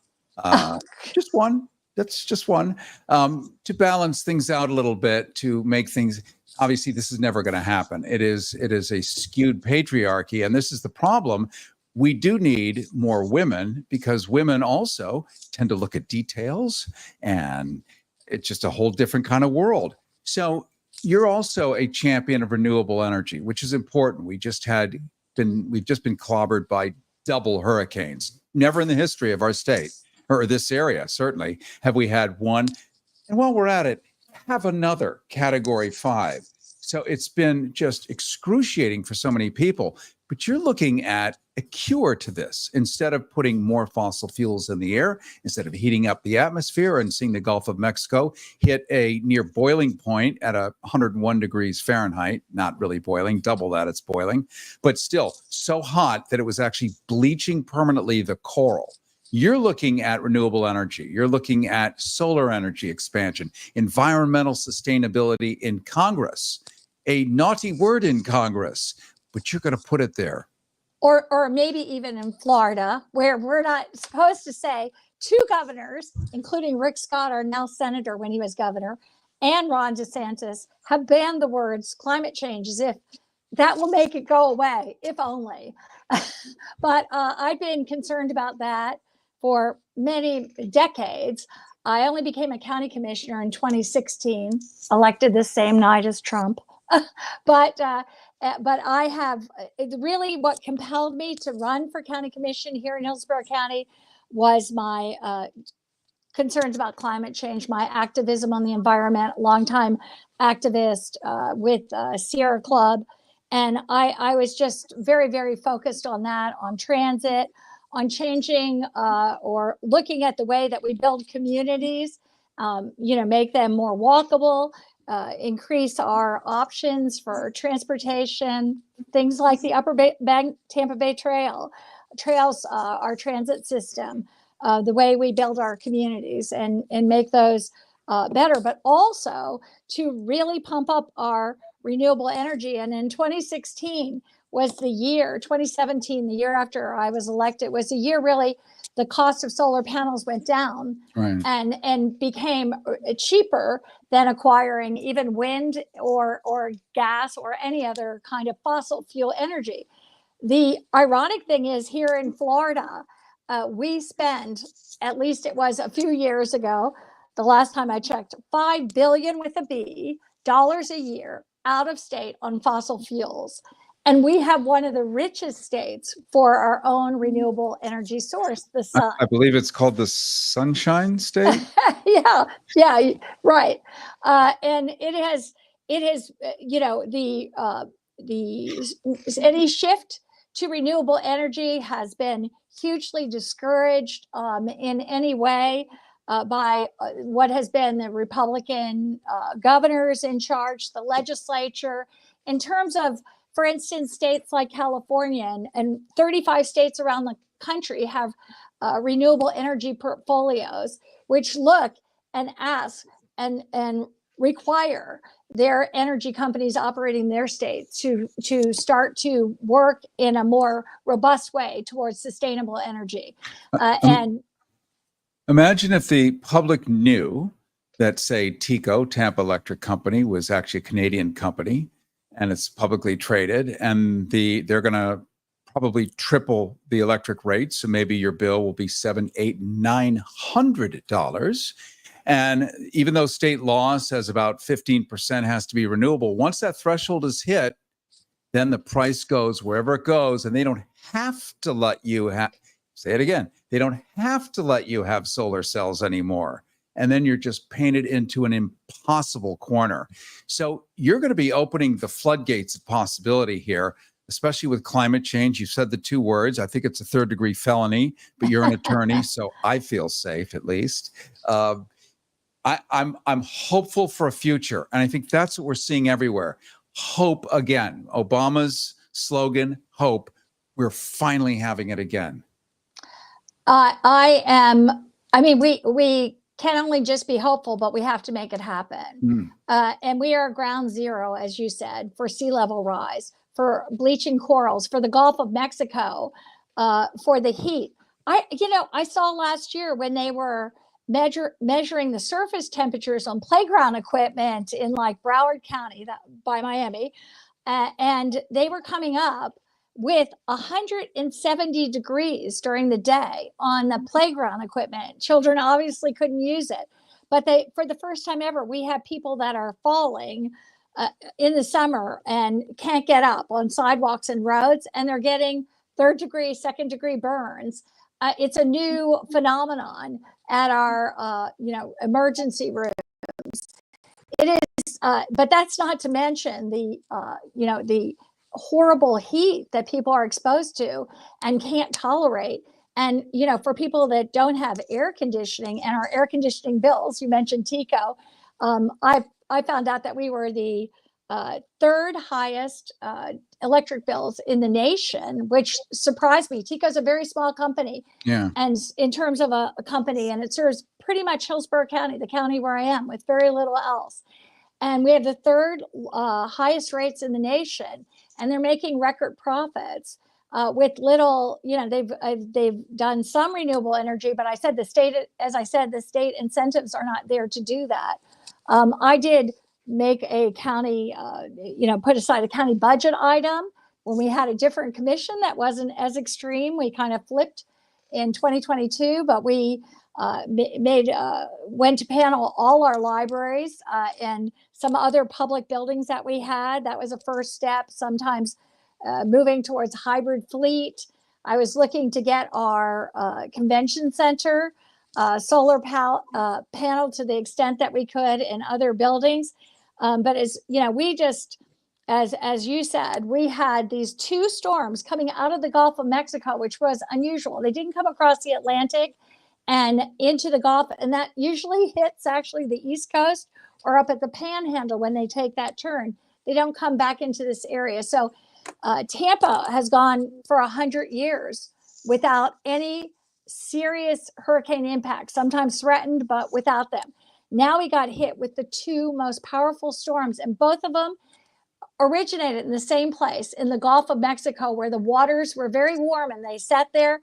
Just one. That's just one. To balance things out a little bit, to make things, obviously this is never going to happen. It is a skewed patriarchy, and this is the problem. We do need more women, because women also tend to look at details, and it's just a whole different kind of world. So you're also a champion of renewable energy, which is important. We've just been clobbered by double hurricanes. Never in the history of our state, or this area, certainly, have we had one. And while we're at it, have another Category 5. So it's been just excruciating for so many people. But you're looking at a cure to this. Instead of putting more fossil fuels in the air, instead of heating up the atmosphere and seeing the Gulf of Mexico hit a near boiling point at 101 degrees Fahrenheit, not really boiling, double that it's boiling, but still so hot that it was actually bleaching permanently the coral. You're looking at renewable energy. You're looking at solar energy expansion, environmental sustainability in Congress, a naughty word in Congress, but you're going to put it there. Or maybe even in Florida, where we're not supposed to say. 2 governors, including Rick Scott, our now senator when he was governor, and Ron DeSantis, have banned the words climate change, as if that will make it go away, if only. But I've been concerned about that for many decades. I only became a county commissioner in 2016, elected the same night as Trump. But I have really, what compelled me to run for county commission here in Hillsborough County was my concerns about climate change, my activism on the environment, longtime activist with Sierra Club. And I was just very, very focused on that, on transit, on changing or looking at the way that we build communities, make them more walkable, increase our options for transportation, things like the Upper Bank Tampa Bay trails, our transit system, the way we build our communities and make those better, but also to really pump up our renewable energy. And in 2016 was the year, 2017, the year after I was elected, was the year really the cost of solar panels went down, Right. and became cheaper than acquiring even wind or gas or any other kind of fossil fuel energy. The ironic thing is, here in Florida, we spend, at least it was a few years ago, the last time I checked, $5 billion with a B dollars a year out of state on fossil fuels. And we have one of the richest states for our own renewable energy source, the sun. I believe it's called the Sunshine State. yeah, right. And it has, any shift to renewable energy has been hugely discouraged in any way by what has been the Republican governors in charge, the legislature, in terms of, for instance, states like California and 35 states around the country have renewable energy portfolios, which look and ask and require their energy companies operating their states to start to work in a more robust way towards sustainable energy. And imagine if the public knew that, say, TECO, Tampa Electric Company, was actually a Canadian company, and it's publicly traded, and they're going to probably triple the electric rate. So maybe your bill will be $700, $800, $900. And even though state law says about 15% has to be renewable, once that threshold is hit, then the price goes wherever it goes, and they don't have to let you have, say it again, they don't have to let you have solar cells anymore. And then you're just painted into an impossible corner. So you're going to be opening the floodgates of possibility here, especially with climate change. You said the two words. I think it's a third-degree felony, but you're an attorney, so I feel safe at least. I'm hopeful for a future, and I think that's what we're seeing everywhere. Hope again. Obama's slogan, hope. We're finally having it again. We can only just be hopeful, but we have to make it happen. And we are ground zero, as you said, for sea level rise, for bleaching corals, for the Gulf of Mexico, for the heat. I saw last year when they were measuring the surface temperatures on playground equipment in like Broward County by Miami, and they were coming up with 170 degrees during the day on the playground equipment. Children obviously couldn't use it, but for the first time ever, we have people that are falling in the summer and can't get up on sidewalks and roads, and they're getting third degree, second degree burns. It's a new phenomenon at our emergency rooms. It is, but that's not to mention the horrible heat that people are exposed to and can't tolerate. And for people that don't have air conditioning and our air conditioning bills, you mentioned TECO. I found out that we were the third highest electric bills in the nation, which surprised me. TECO is a very small company, and in terms of a company, and it serves pretty much Hillsborough County, the county where I am, with very little else. And we have the third highest rates in the nation, and they're making record profits with little. They've done some renewable energy, but the state incentives are not there to do that. I did make a county, put aside a county budget item when we had a different commission that wasn't as extreme. We kind of flipped in 2022, but we went to panel all our libraries and some other public buildings that we had. That was a first step. Sometimes moving towards hybrid fleet. I was looking to get our convention center solar panel to the extent that we could in other buildings. But as you said, we had these two storms coming out of the Gulf of Mexico, which was unusual. They didn't come across the Atlantic and into the Gulf, and that usually hits actually the East Coast or up at the Panhandle when they take that turn. They don't come back into this area. So Tampa has gone for 100 years without any serious hurricane impact, sometimes threatened, but without them. Now we got hit with the two most powerful storms, and both of them originated in the same place in the Gulf of Mexico, where the waters were very warm and they sat there.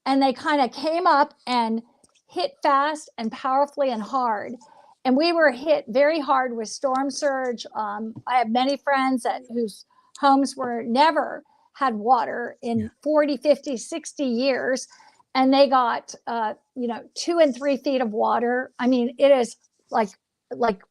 and they kind of came up and hit fast and powerfully and hard. And we were hit very hard with storm surge. I have many friends whose homes were never had water in 40, 50, 60 years. And they got, 2 and 3 feet of water. I mean, it is like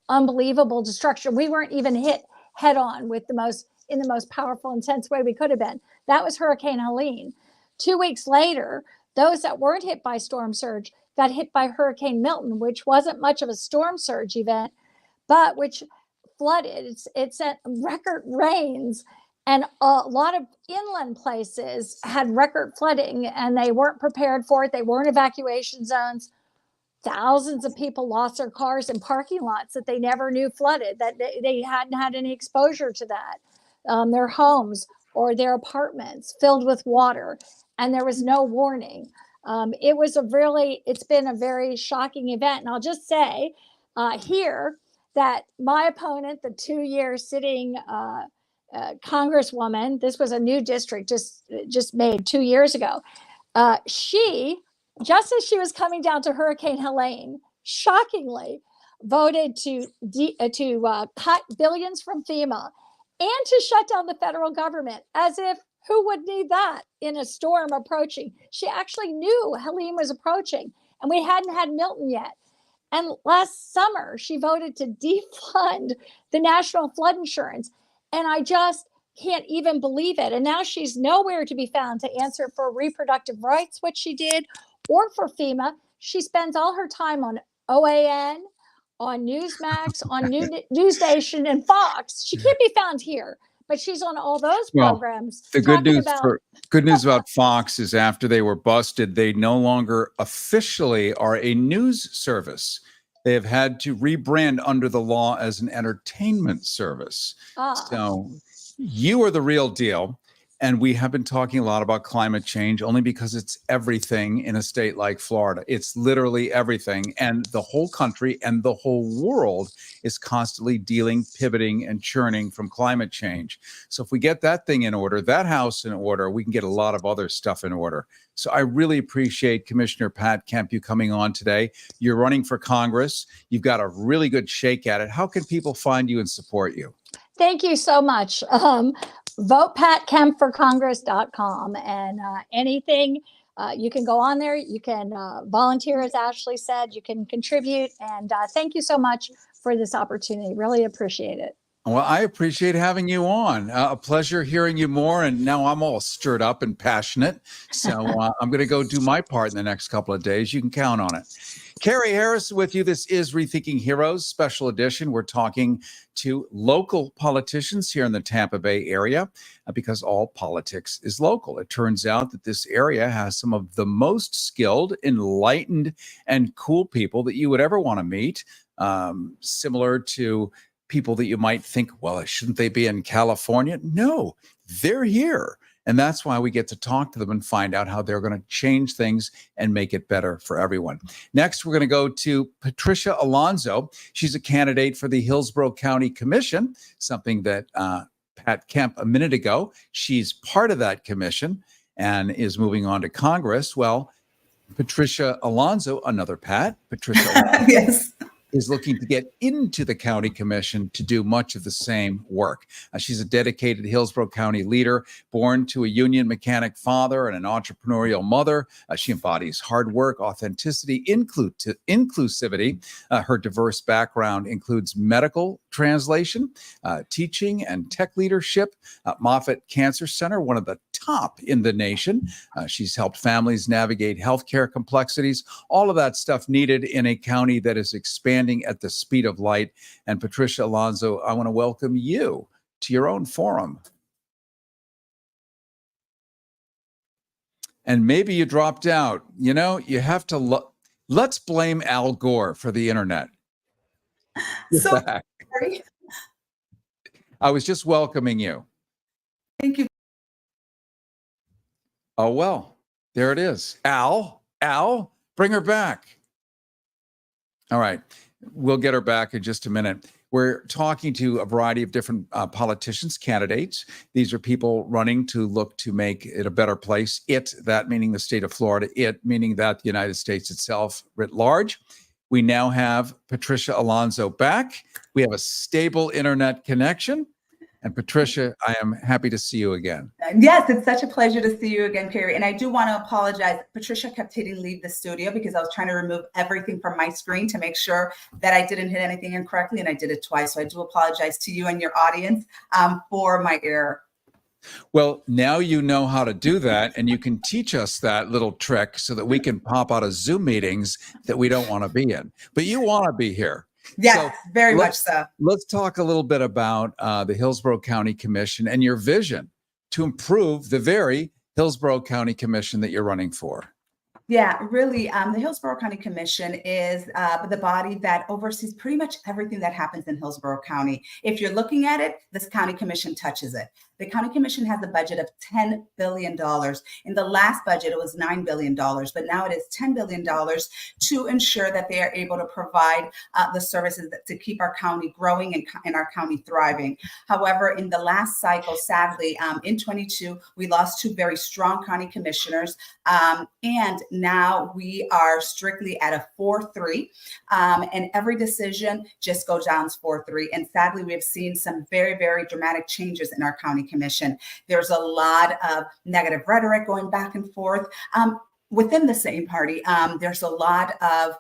unbelievable destruction. We weren't even hit head on in the most powerful, intense way we could have been. That was Hurricane Helene. 2 weeks later, those that weren't hit by storm surge got hit by Hurricane Milton, which wasn't much of a storm surge event, but which flooded. It sent record rains, and a lot of inland places had record flooding, and they weren't prepared for it. They weren't evacuation zones. Thousands of people lost their cars in parking lots that they never knew flooded, that they hadn't had any exposure to that. Their homes or their apartments filled with water, and there was no warning. It's been a very shocking event. And I'll just say here that my opponent, the 2-year sitting Congresswoman, this was a new district just made 2 years ago. She, just as she was coming down to Hurricane Helene, shockingly voted to cut billions from FEMA and to shut down the federal government, as if who would need that in a storm approaching? She actually knew Helene was approaching, and we hadn't had Milton yet. And last summer, she voted to defund the national flood insurance. And I just can't even believe it. And now she's nowhere to be found to answer for reproductive rights, what she did, or for FEMA. She spends all her time on OAN, on Newsmax, on News Nation, and Fox. She can't be found here, but she's on all those programs. The good news about Fox is after they were busted, they no longer officially are a news service. They have had to rebrand under the law as an entertainment service. So you are the real deal. And we have been talking a lot about climate change only because it's everything in a state like Florida. It's literally everything. And the whole country and the whole world is constantly dealing, pivoting, and churning from climate change. So if we get that thing in order, that house in order, we can get a lot of other stuff in order. So I really appreciate Commissioner Pat Kemp, you coming on today. You're running for Congress. You've got a really good shake at it. How can people find you and support you? Thank you so much. Vote PatKempForCongress.com, and anything you can go on there. You can volunteer, as Ashley said. You can contribute, and thank you so much for this opportunity. Really appreciate it. Well, I appreciate having you on. A pleasure hearing you more. And now I'm all stirred up and passionate. So I'm going to go do my part in the next couple of days. You can count on it. Cary Harrison with you. This is Rethinking Heroes Special Edition. We're talking to local politicians here in the Tampa Bay area because all politics is local. It turns out that this area has some of the most skilled, enlightened, and cool people that you would ever want to meet, similar to people that you might think, well, shouldn't they be in California? No, they're here. And that's why we get to talk to them and find out how they're going to change things and make it better for everyone. Next, we're going to go to Patricia Alonzo. She's a candidate for the Hillsborough County Commission, something that Pat Kemp a minute ago. She's part of that commission and is moving on to Congress. Well, Patricia Alonzo, another Pat, Patricia Alonzo, yes, is looking to get into the county commission to do much of the same work. She's a dedicated Hillsborough County leader, born to a union mechanic father and an entrepreneurial mother. She embodies hard work, authenticity, inclusivity. Her diverse background includes medical translation, teaching, and tech leadership. Moffitt Cancer Center, one of the top in the nation. She's helped families navigate healthcare complexities, all of that stuff needed in a county that is expanding at the speed of light. And Patricia Alonzo, I want to welcome you to your own forum. And maybe you dropped out. You know, you have to, let's blame Al Gore for the internet. You're so back. sorry. I was just welcoming you. Thank you. Oh, well, there it is. Al, bring her back. All right. We'll get her back in just a minute. We're talking to a variety of different politicians, candidates. These are people running to look to make it a better place. That meaning the state of Florida, it meaning that the United States itself writ large. We now have Patricia Alonzo back. We have a stable internet connection. And Patricia, I am happy to see you again. Yes, it's such a pleasure to see you again, Cary. And I do want to apologize. Patricia kept hitting leave the studio because I was trying to remove everything from my screen to make sure that I didn't hit anything incorrectly, and I did it twice. So I do apologize to you and your audience for my error. Well, now you know how to do that, and you can teach us that little trick so that we can pop out of Zoom meetings that we don't want to be in. But you want to be here. Yes, So very much so. Let's talk a little bit about the Hillsborough County Commission and your vision to improve the very Hillsborough County Commission that you're running for. Yeah, really. The Hillsborough County Commission is the body that oversees pretty much everything that happens in Hillsborough County. If you're looking at it, this county commission touches it. The county commission has a budget of $10 billion. In the last budget, it was $9 billion, but now it is $10 billion to ensure that they are able to provide the services to keep our county growing and our county thriving. However, in the last cycle, sadly, in 22, we lost two very strong county commissioners, and now we are strictly at a 4-3, and every decision just goes down 4-3. And sadly, we have seen some very, very dramatic changes in our county commission. There's a lot of negative rhetoric going back and forth within the same party. There's a lot of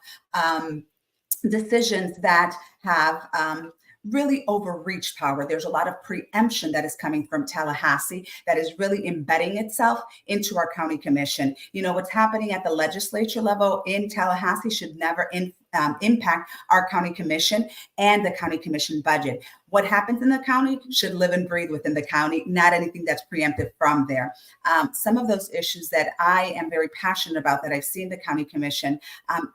decisions that have really overreached power. There's a lot of preemption that is coming from Tallahassee that is really embedding itself into our county commission. You know, what's happening at the legislature level in Tallahassee should never impact our county commission and the county commission budget. What happens in the county should live and breathe within the county, not anything that's preempted from there. Some of those issues that I am very passionate about that I've seen the county commission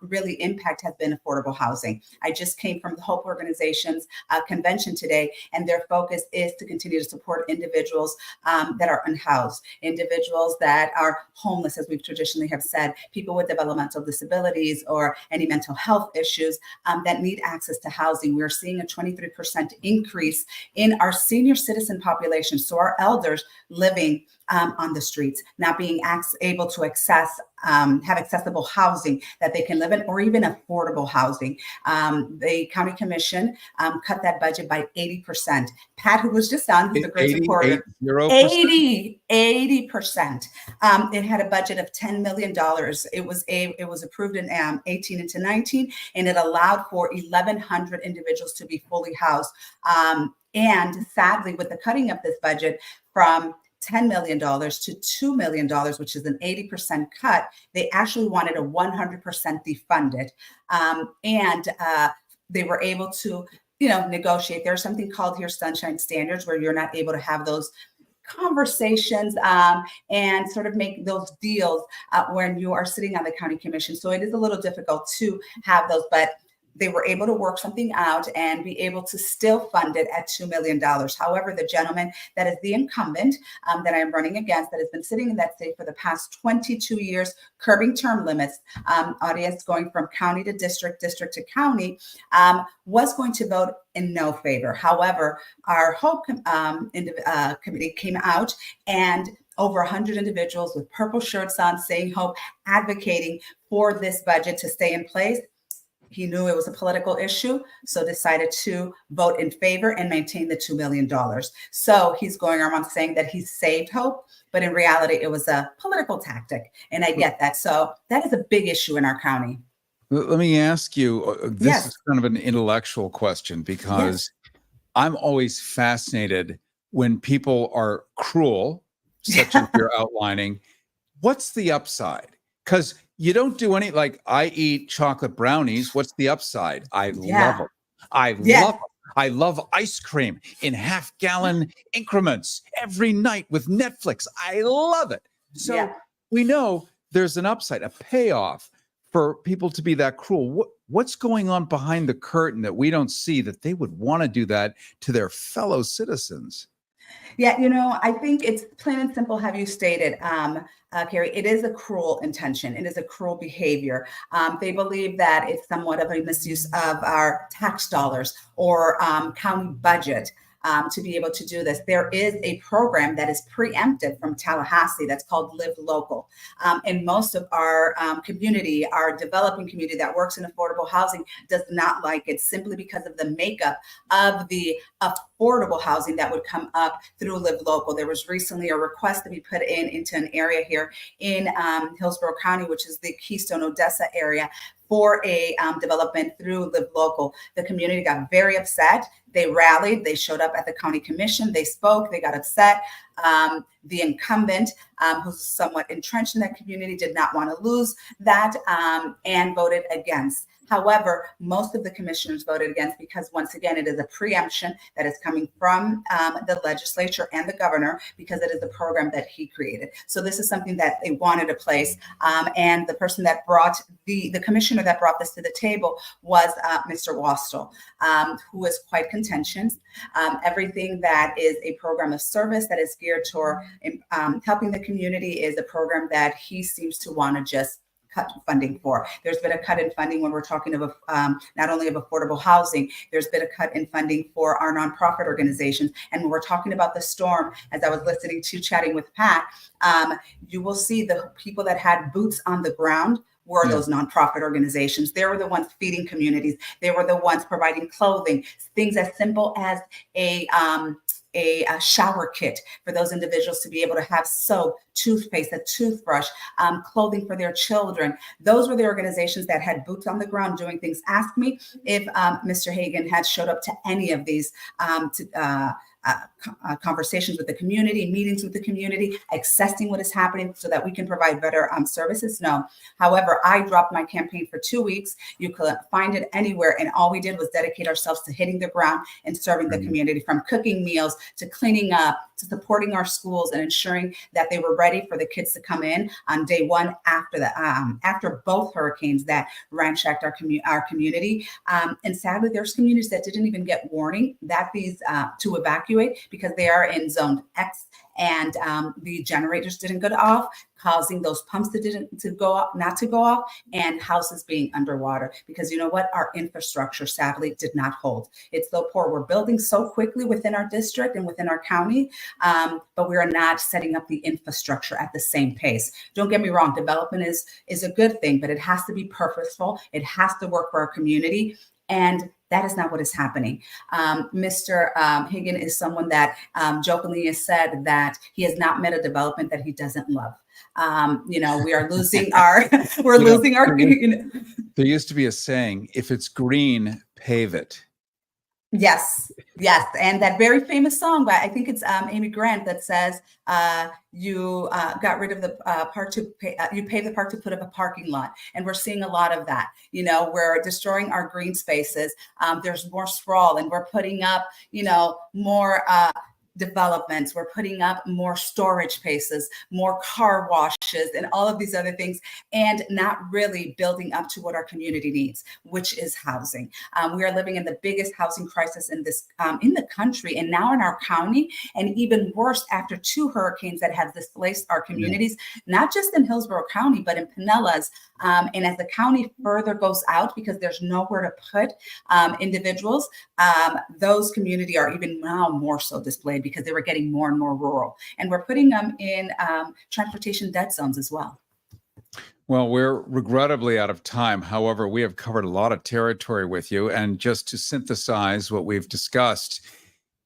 really impact has been affordable housing. I just came from the Hope Organization's convention today, and their focus is to continue to support individuals that are unhoused, individuals that are homeless, as we've traditionally have said, people with developmental disabilities or any mental health issues that need access to housing. We're seeing a 23% increase in our senior citizen population. So our elders living on the streets, not being able to have accessible housing that they can live in, or even affordable housing. The county commission cut that budget by 80%. Pat, who was just on, who's a great supporter, 80%. It had a budget of $10 million. It was approved in 18 into 19, and it allowed for 1,100 individuals to be fully housed. And sadly, with the cutting of this budget from $10 million to $2 million, which is an 80% cut, they actually wanted a 100% defunded. And they were able to, negotiate. There's something called here Sunshine Standards, where you're not able to have those conversations and sort of make those deals when you are sitting on the county commission. So it is a little difficult to have those, but they were able to work something out and be able to still fund it at $2 million. However, the gentleman that is the incumbent that I am running against, that has been sitting in that state for the past 22 years, curbing term limits, audience going from county to district, district to county, was going to vote in no favor. However, our Hope committee came out, and over 100 individuals with purple shirts on saying Hope, advocating for this budget to stay in place. He knew it was a political issue, so decided to vote in favor and maintain the $2 million. So he's going around saying that he saved Hope, but in reality, it was a political tactic. And I get that. So that is a big issue in our county. Let me ask you, this Yes. is kind of an intellectual question, because I'm always fascinated when people are cruel, such as you're outlining. What's the upside? Because you don't do any, like, I eat chocolate brownies. What's the upside? I love them. I love them. I love ice cream in half-gallon increments every night with Netflix. I love it. So we know there's an upside, a payoff for people to be that cruel. What's going on behind the curtain that we don't see, that they would want to do that to their fellow citizens? Yeah, I think it's plain and simple. Have you stated, Cary? It is a cruel intention. It is a cruel behavior. They believe that it's somewhat of a misuse of our tax dollars or county budget. To be able to do this. There is a program that is preempted from Tallahassee that's called Live Local. And most of our community, our developing community that works in affordable housing does not like it simply because of the makeup of the affordable housing that would come up through Live Local. There was recently a request to be put into an area here in Hillsborough County, which is the Keystone Odessa area, for a development through Live Local. The community got very upset. They rallied. They showed up at the county commission. They spoke. They got upset. The incumbent, who's somewhat entrenched in that community, did not want to lose that and voted against. However, most of the commissioners voted against because, once again, it is a preemption that is coming from the legislature and the governor because it is a program that he created. So this is something that they wanted to place. And the person that brought the commissioner that brought this to the table was Mr. Wastel, who is quite contentious. Everything that is a program of service that is geared toward helping the community is a program that he seems to want to just cut funding for. There's been a cut in funding when we're talking of not only of affordable housing, there's been a cut in funding for our nonprofit organizations. And when we're talking about the storm, as I was listening to chatting with Pat, you will see the people that had boots on the ground were those nonprofit organizations. They were the ones feeding communities. They were the ones providing clothing, things as simple as a shower kit for those individuals to be able to have soap, toothpaste, a toothbrush, clothing for their children. Those were the organizations that had boots on the ground doing things. Ask me if Mr. Hagan had showed up to any of these conversations with the community, meetings with the community, assessing what is happening so that we can provide better services. No. However, I dropped my campaign for 2 weeks. You could find it anywhere. And all we did was dedicate ourselves to hitting the ground and serving the community, from cooking meals to cleaning up to supporting our schools and ensuring that they were ready for the kids to come in on day one after both hurricanes that ransacked our community. And sadly, there's communities that didn't even get warning that these to evacuate because they are in zone X, and the generators didn't go off, causing those pumps not to go off, and houses being underwater. Because you know what? Our infrastructure sadly did not hold. It's so poor. We're building so quickly within our district and within our county, but we are not setting up the infrastructure at the same pace. Don't get me wrong. Development is a good thing, but it has to be purposeful. It has to work for our community. And that is not what is happening. Mr. Hagan is someone that jokingly has said that he has not met a development that he doesn't love. We are losing our, There used to be a saying, if it's green, pave it. Yes. And that very famous song by, I think it's Amy Grant, that says, you got rid of the park to pay, you paved the park to put up a parking lot. And we're seeing a lot of that. We're destroying our green spaces. There's more sprawl, and we're putting up, more developments. We're putting up more storage spaces, more car washes, and all of these other things, and not really building up to what our community needs, which is housing. We are living in the biggest housing crisis in the country, and now in our county, and even worse after 2 hurricanes that have displaced our communities, not just in Hillsborough County, but in Pinellas. And as the county further goes out, because there's nowhere to put individuals, those community are even now more so displaced because they were getting more and more rural. And we're putting them in transportation dead zones as well. Well, we're regrettably out of time. However, we have covered a lot of territory with you. And just to synthesize what we've discussed,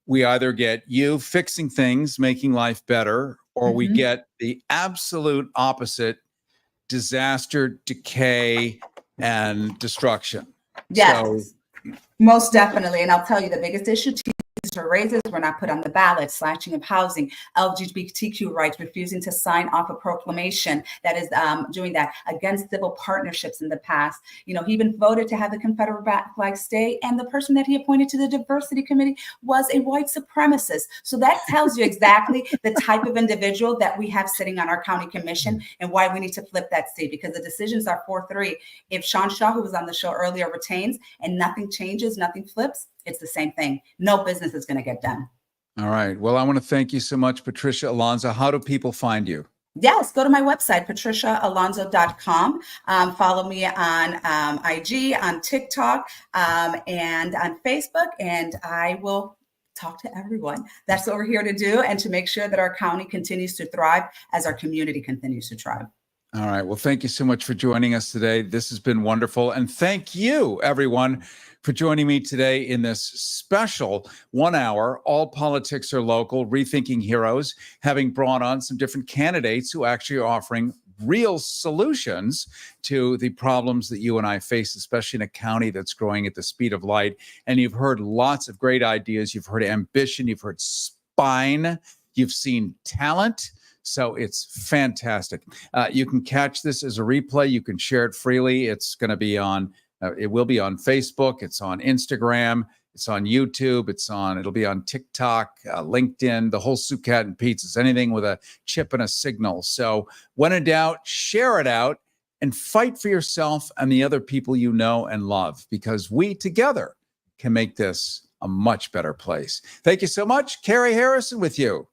we either get you fixing things, making life better, or we get the absolute opposite: disaster, decay, and destruction. Yes, So, most definitely. And I'll tell you, the biggest issue, teacher raises were not put on the ballot, slashing of housing, LGBTQ rights, refusing to sign off a proclamation that is doing that, against civil partnerships in the past. He even voted to have the Confederate flag stay, and the person that he appointed to the diversity committee was a white supremacist. So that tells you exactly the type of individual that we have sitting on our county commission, and why we need to flip that seat, because the decisions are 4-3. If Sean Shaw, who was on the show earlier, retains and nothing changes, nothing flips, it's the same thing. No business is going to get done. All right. Well, I want to thank you so much, Patricia Alonzo. How do people find you? Yes, go to my website, patriciaalonzo.com. Follow me on IG, on TikTok, and on Facebook, and I will talk to everyone. That's what we're here to do, and to make sure that our county continues to thrive as our community continues to thrive. All right. Well, thank you so much for joining us today. This has been wonderful. And thank you, everyone, for joining me today in this special 1 hour, All Politics Are Local, Rethinking Heroes, having brought on some different candidates who actually are offering real solutions to the problems that you and I face, especially in a county that's growing at the speed of light. And you've heard lots of great ideas. You've heard ambition. You've heard spine. You've seen talent. So it's fantastic. You can catch this as a replay. You can share it freely. It's going to be on, it will be on Facebook. It's on Instagram. It's on YouTube. It'll be on TikTok, LinkedIn, the whole soup, cat, and pizzas, anything with a chip and a signal. So when in doubt, share it out and fight for yourself and the other people you know and love, because we together can make this a much better place. Thank you so much. Cary Harrison with you.